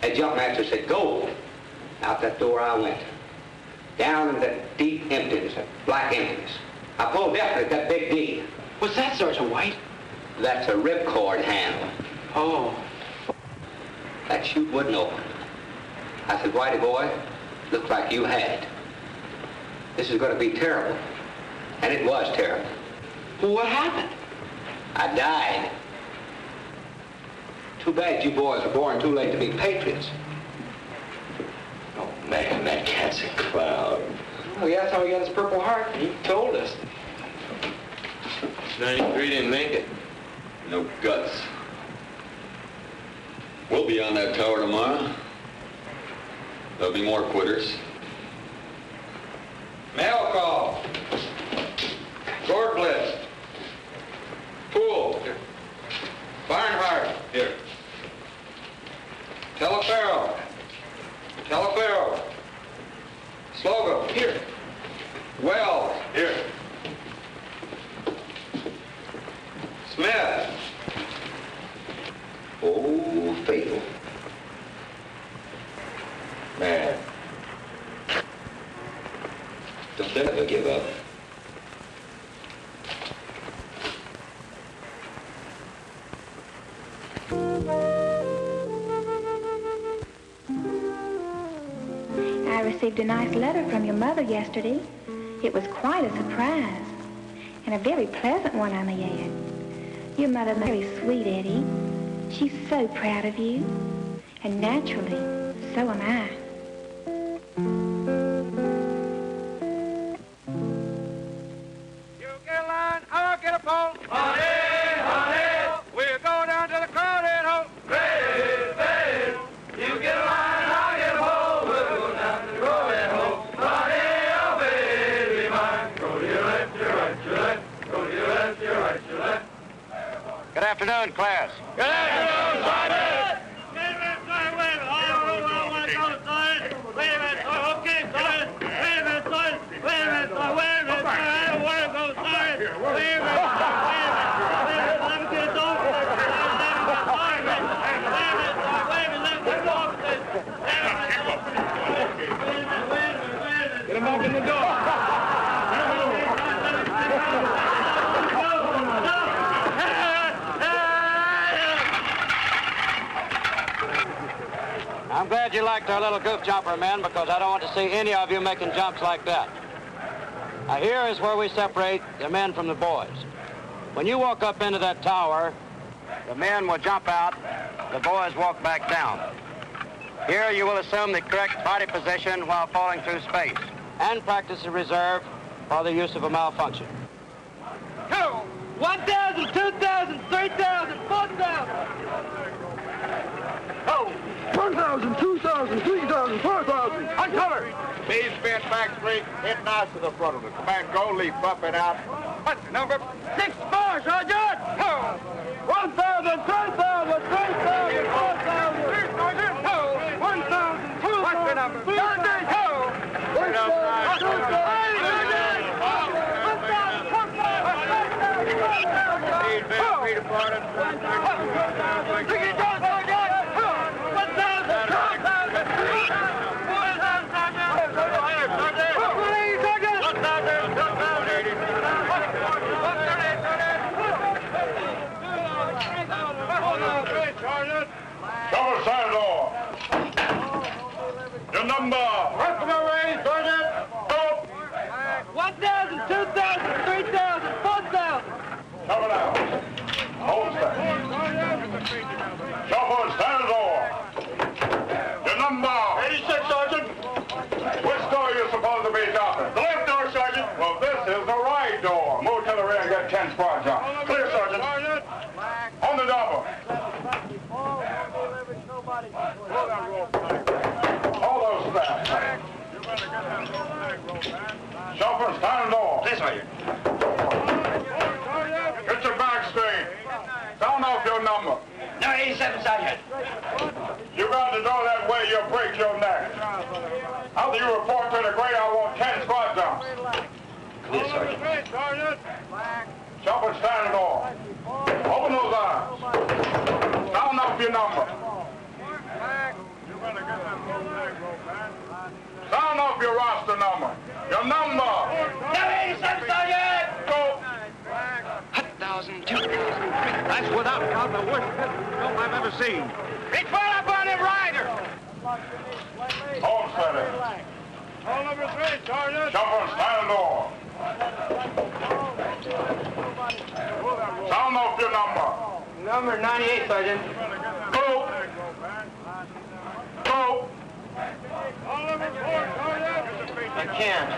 A jumpmaster said, go. Out that door I went. Down in that deep emptiness, that black emptiness. I pulled definitely that big D. What's that, Sergeant White? That's a ripcord handle. Oh. That chute wouldn't open. I said, Whitey boy, looks like you had it. This is going to be terrible. And it was terrible. Well, what happened? I died. Too bad you boys were born too late to be patriots. Oh, man, that cat's a clown. Oh, yeah, that's how he got his Purple Heart. He told us. 93 didn't make it. No guts. We'll be on that tower tomorrow. There'll be more quitters. Mail call. Sword Blitz. Poole. Here. Barnhart. Here. Telefarrell. Telefarrell. Slogo. Here. Wells. Here. Smith. Oh, fatal. Man. Don't ever give up. I received a nice letter from your mother yesterday. It was quite a surprise, and a very pleasant one, I may add. Your mother's very sweet, Eddie. She's so proud of you, and naturally, so am I. You get a line, I'll get a pole. Honey, honey, we'll go down to the crowded hole. Baby, baby, you get a line, I'll get a pole. We'll go down to the crowded hole. Honey, oh baby mine, go to your left, your right, your left, go to your left, your right, your left. Good afternoon, class. Good afternoon, Sergeant. Get him open the door. I'm glad you liked our little goof jumper, men, because I don't want to see any of you making jumps like that. Now, here is where we separate the men from the boys. When you walk up into that tower, the men will jump out, the boys walk back down. Here you will assume the correct body position while falling through space, and practice the reserve for the use of a malfunction. 1,000, 2,000, 3,000, 4,000. Oh, 1,000, 2,000, 3,000, 4,000. Uncover! Bees bent back straight, head nice to the front of the command goal, leaf up and out. What's the number? 6-4, Sergeant. 1,000, 3,000, 3,000, 4,000. 1,000, 2,000. What's the number? 3,000. Feet apart Cover Sandow. Your number. Rest of the way, Sergeant. Go. 1,000, 2,000, 3,000, 4,000. Cover now. Hold that. Chauffeur, stand the door. Your number. 86, Sergeant. Which door are you supposed to be dropping? The left door, Sergeant. Well, this is the right door. Move to the rear and get 10 squad jump. Clear, Sergeant. On the double. Hold those straps. Chauffeur, stand the door. This way. Get your back straight. Sound off your number. No, 87, Sergeant. You got to go that way, you'll break your neck. After you report to the grade, I want 10 squad jumps. Clear, Sergeant. Chauffeur, stand the door. Open those eyes. Sound off your number. Sound off your roster number. Your number. No, 87, Sergeant. Go. 1,000, 2,000, 3,000. That's without doubt the worst film I've ever seen. Reach right up on him, rider. Hold steady. Hole number 3, Sergeant. Chauffeur, stand the door. Sound off your number. Number 98, Sergeant. Go. Go. I can't.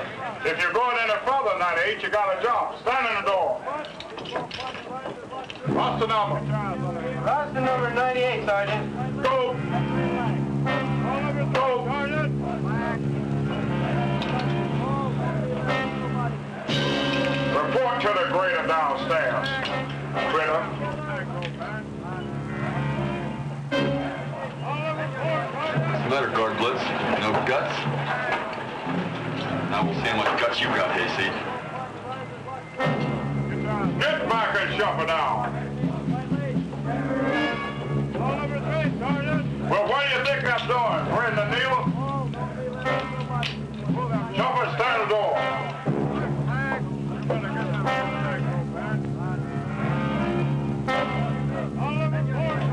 If you're going any further than 98, you gotta jump. Stand in the door. What's the number? Cross the number 98, Sergeant. Go. Go. Report to the grader downstairs. Grader. What's the matter, Guard Blitz? No guts? Now we'll see how much guts you got, Hayseed. Get back and shove it down. Well, what do you think I'm doing? We're in the needle? Shove it, stand the door.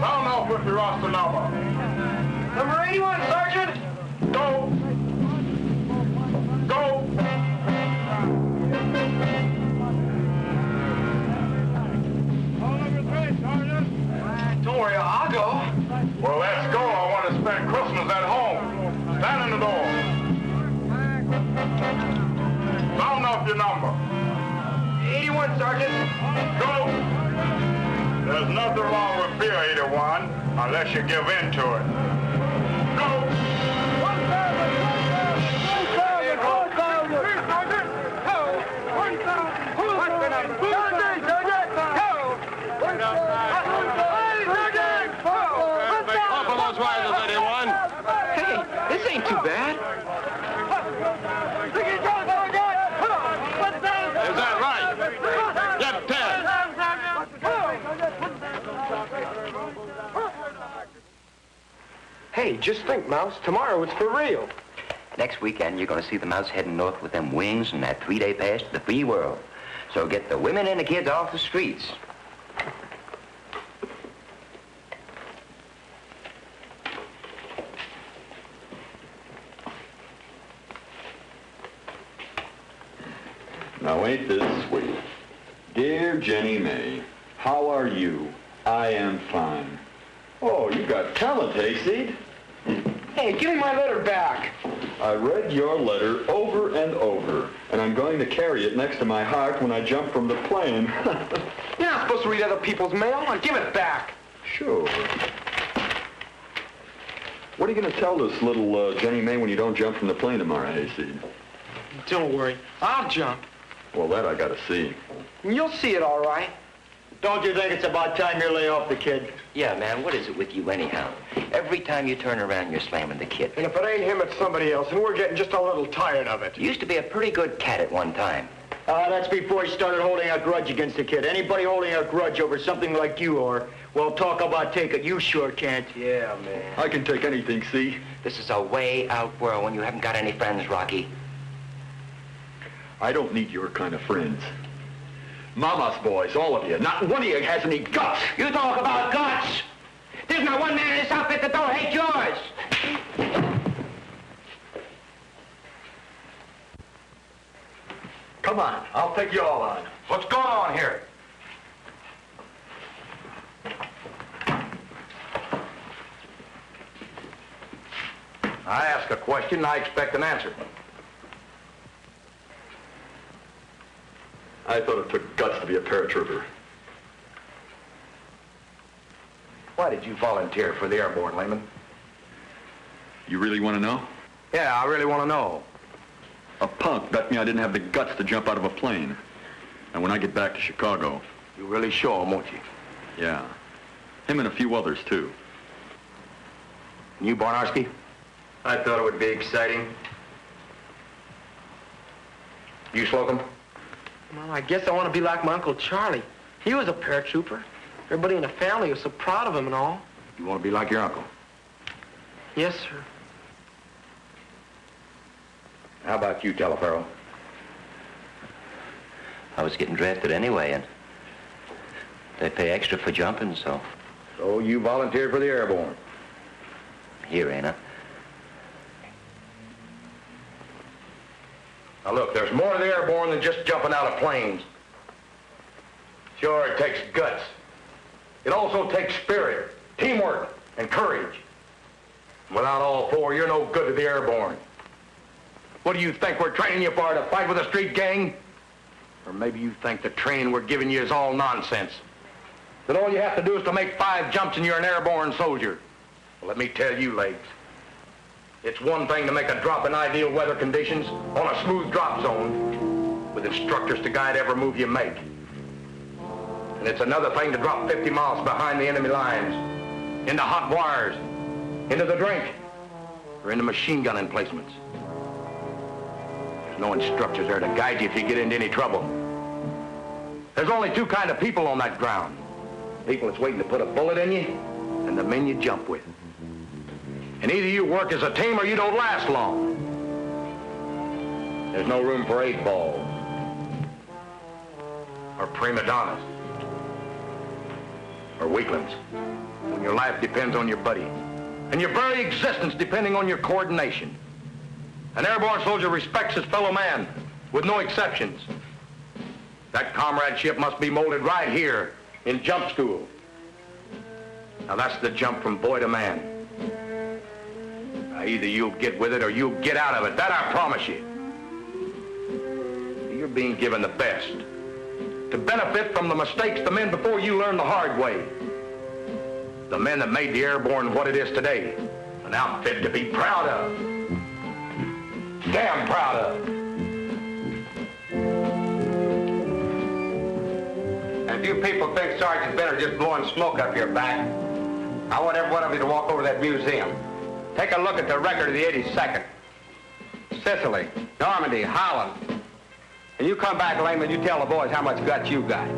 Sound off with your roster number. Number 81, Sergeant. Go. Go. Don't worry, I'll go. Well, let's go. I want to spend Christmas at home. Stand in the door. Sound off your number. 81, Sergeant. Go. There's nothing wrong with fear, 81, unless you give in to it. Go. Hey, this ain't too bad. Is that right? Get 10. Hey, just think, Mouse. Tomorrow it's for real. Next weekend, you're going to see the mouse heading north with them wings and that 3-day pass to the free world. So get the women and the kids off the streets. Now ain't this sweet? Dear Jenny May, how are you? I am fine. Oh, you got talent, Hayseed. Hey, give me my letter back. I read your letter over and over, and I'm going to carry it next to my heart when I jump from the plane. You're not supposed to read other people's mail. Now give it back. Sure. What are you going to tell this little Jenny May when you don't jump from the plane tomorrow, Hayseed? Don't worry. I'll jump. Well, that I got to see. You'll see it all right. Don't you think it's about time you lay off the kid? Yeah, man, what is it with you anyhow? Every time you turn around, you're slamming the kid. And if it ain't him, it's somebody else, and we're getting just a little tired of it. You used to be a pretty good cat at one time. That's before he started holding a grudge against the kid. Anybody holding a grudge over something like you are, well, talk about take it. You sure can't. Yeah, man. I can take anything, see? This is a way out world when you haven't got any friends, Rocky. I don't need your kind of friends. Mama's boys, all of you. Not one of you has any guts. You talk about guts. There's not one man in this outfit that don't hate yours. Come on, I'll take you all on. What's going on here? I ask a question, and I expect an answer. I thought it took guts to be a paratrooper. Why did you volunteer for the Airborne, Lehman? You really want to know? Yeah, I really want to know. A punk bet me I didn't have the guts to jump out of a plane. And when I get back to Chicago... You really show him, won't you? Yeah. Him and a few others, too. And you, Barnarski? I thought it would be exciting. You, Slocum? Well, I guess I want to be like my Uncle Charlie. He was a paratrooper. Everybody in the family was so proud of him and all. You want to be like your uncle? Yes, sir. How about you, Teleferro? I was getting drafted anyway, and they pay extra for jumping, so... So you volunteered for the Airborne? Here, ain't I? Now look, there's more to the Airborne than just jumping out of planes. Sure, it takes guts. It also takes spirit, teamwork, and courage. Without all four, you're no good to the Airborne. What do you think we're training you for, to fight with a street gang? Or maybe you think the training we're giving you is all nonsense. That all you have to do is to make 5 jumps and you're an airborne soldier. Well, let me tell you, Legs, it's one thing to make a drop in ideal weather conditions on a smooth drop zone with instructors to guide every move you make. And it's another thing to drop 50 miles behind the enemy lines, into hot wires, into the drink, or into machine gun emplacements. There's no instructors there to guide you if you get into any trouble. There's only 2 kinds of people on that ground. People that's waiting to put a bullet in you, and the men you jump with. And either you work as a team or you don't last long. There's no room for 8-balls or prima donnas or weaklings when your life depends on your buddy and your very existence depending on your coordination. An airborne soldier respects his fellow man with no exceptions. That comradeship must be molded right here in jump school. Now that's the jump from boy to man. Now either you'll get with it or you'll get out of it. That I promise you. You're being given the best to benefit from the mistakes the men before you learned the hard way. The men that made the Airborne what it is today. An outfit to be proud of. Damn proud of. And if you people think Sergeant Benner just blowing smoke up your back, I want every one of you to walk over to that museum. Take a look at the record of the 82nd. Sicily, Normandy, Holland. And you come back, Lehman, you tell the boys how much guts you got.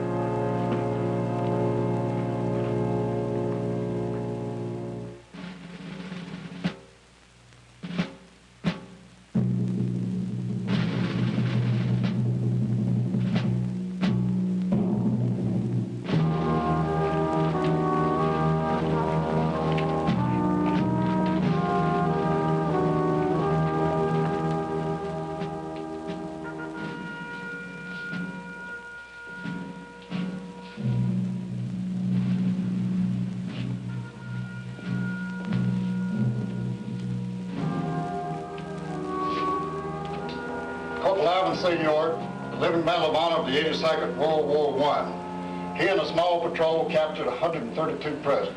Senior, the living Medal of Honor of the 82nd World War I. He and a small patrol captured 132 prisoners.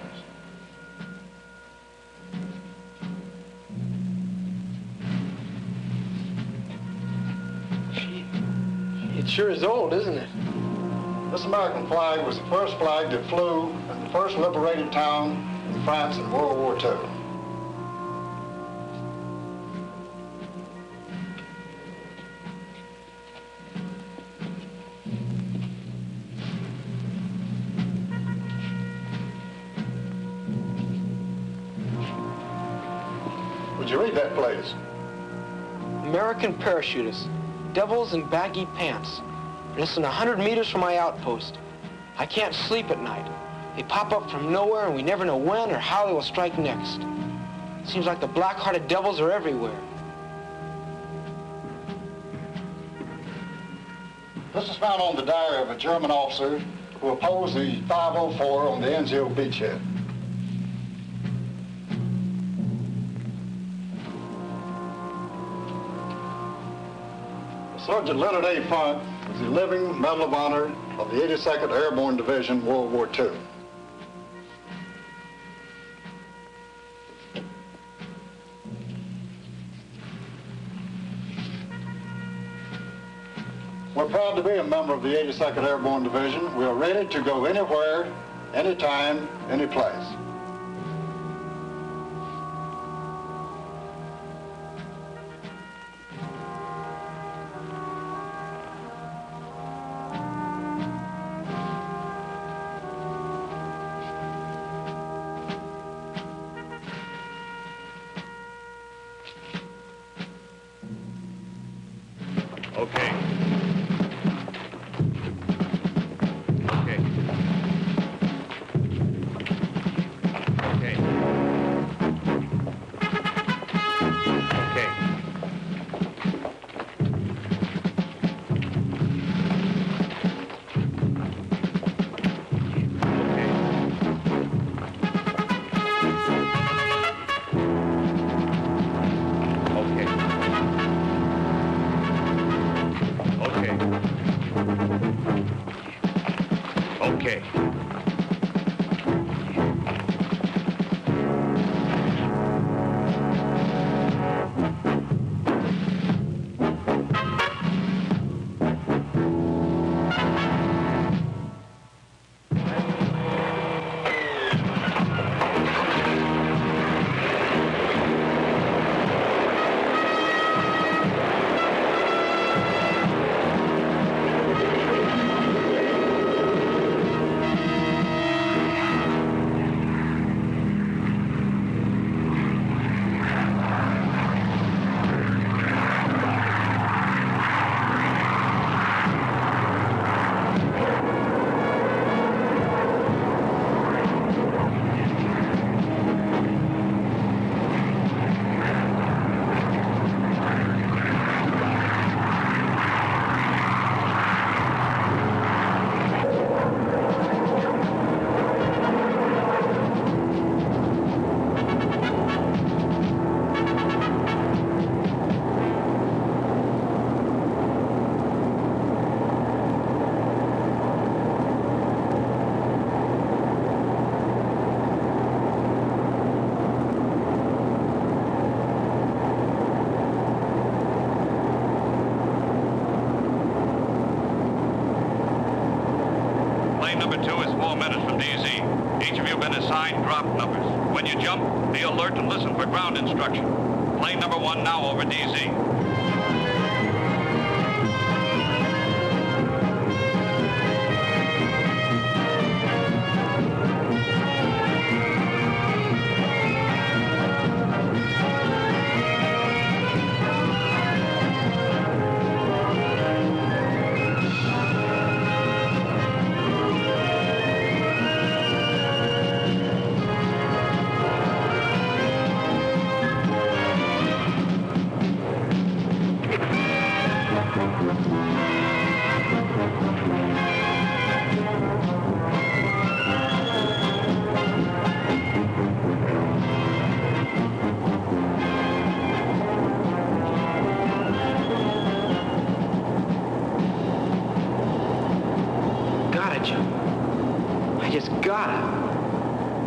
It sure is old, isn't it? This American flag was the first flag that flew in the first liberated town in France in World War II. Would you read that, please? American parachutists, devils in baggy pants. Less than 100 meters from my outpost. I can't sleep at night. They pop up from nowhere and we never know when or how they will strike next. Seems like the black-hearted devils are everywhere. This is found on the diary of a German officer who opposed the 504 on the NZO beachhead. Sergeant Leonard A. Funk was the living Medal of Honor of the 82nd Airborne Division, World War II. We're proud to be a member of the 82nd Airborne Division. We are ready to go anywhere, anytime, any place. Okay. Okay. Okay. Okay. Okay. Plane number 2 is 4 minutes from DZ. Each of you been assigned drop numbers. When you jump, be alert and listen for ground instruction. Plane number 1 now over DZ.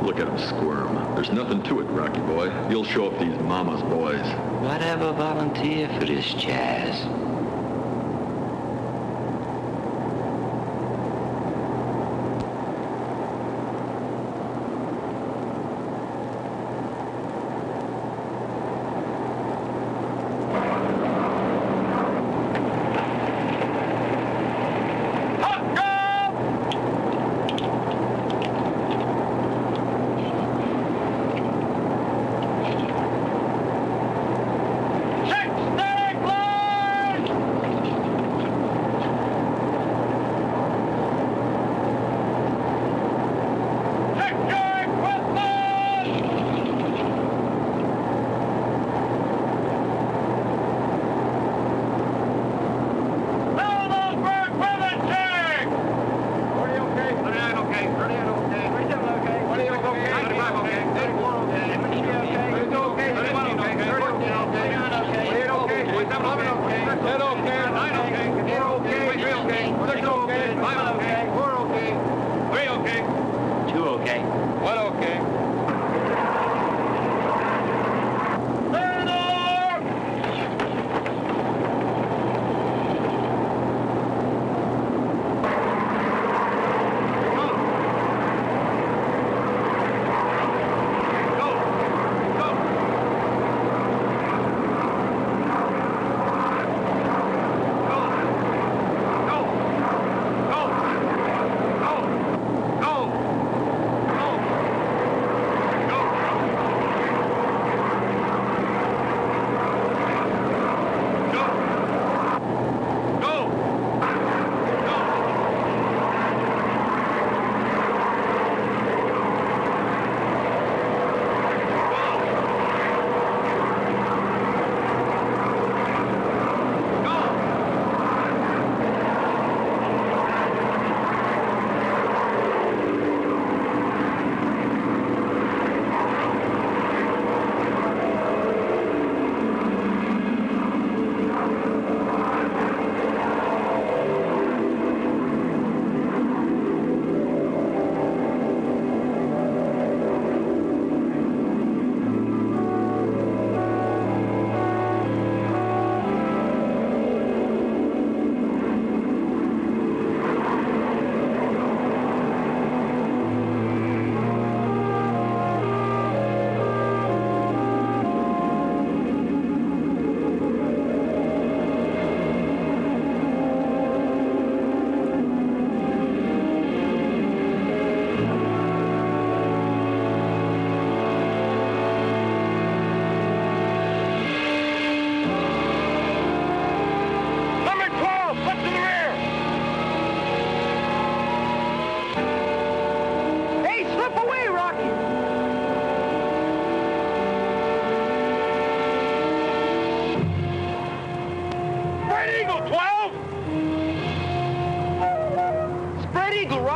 Look at him squirm. There's nothing to it, Rocky boy. You'll show up these mama's boys. Whatever, volunteer for this jazz.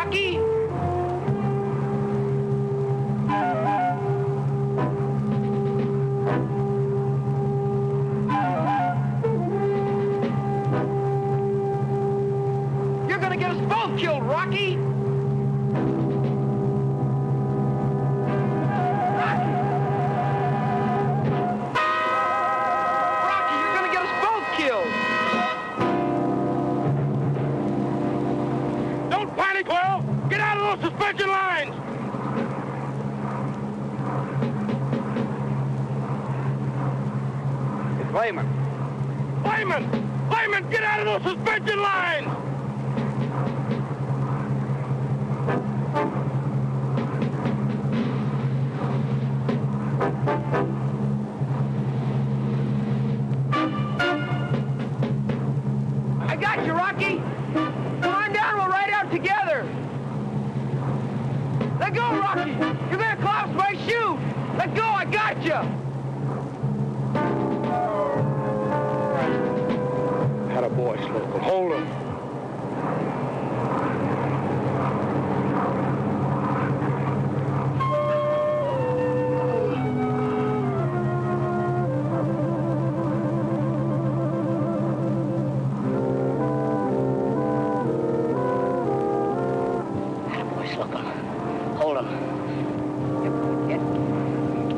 Rocky? You're gonna get us both killed, Rocky! Rocky, you're gonna get us both killed! Don't panic, Will! Get out of those suspension lines! It's Layman. Layman! Layman, get out of those suspension lines! I got you, Rocky! Come on down, we'll ride out together! Let go, Rocky! You're gonna collapse my chute! Let go, I got you! Had a boy, Slocum. Hold him. Attaboy, Slocum. Hold him.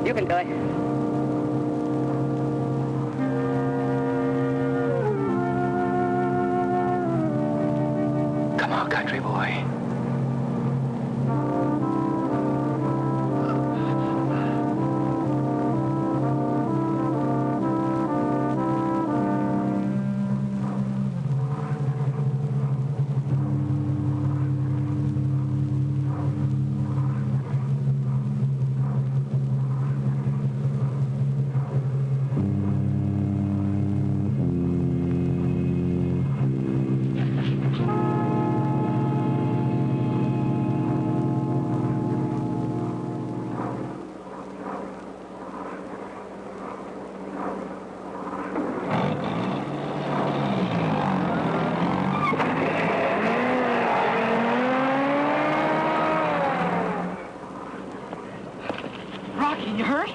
You can do it. Come on, country boy. Rocky, you hurt?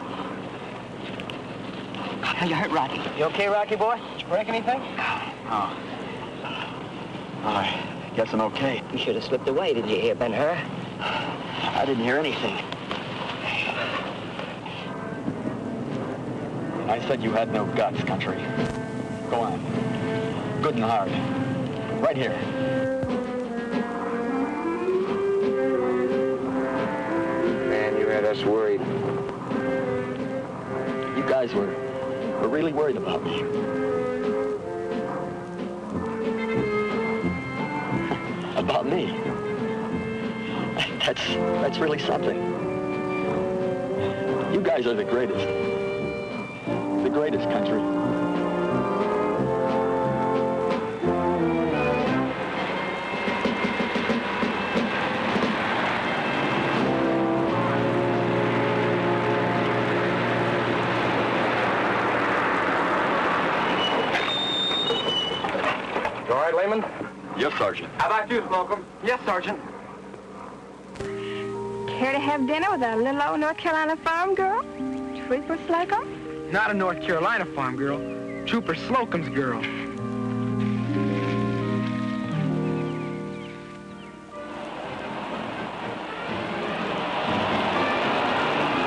How you hurt, Rocky? You okay, Rocky boy? Did you break anything? Oh. I guess I'm okay. You should have slipped away, didn't you hear, Ben-Hur? I didn't hear anything. I said you had no guts, country. Go on. Good and hard. Right here. Man, you had us worried. You guys were really worried about me. About me? That's really something. You guys are the greatest. The greatest country. You all right, Layman? Yes, Sergeant. How about you, Slocum? Yes, Sergeant. Care to have dinner with a little old North Carolina farm girl? Trooper Slocum? Not a North Carolina farm girl. Trooper Slocum's girl.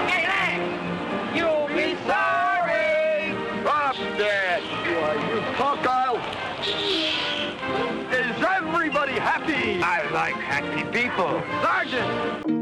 Hey, Lang! You'll be sorry! Stop that! You cockile! Is everybody happy? I like happy people. Sergeant!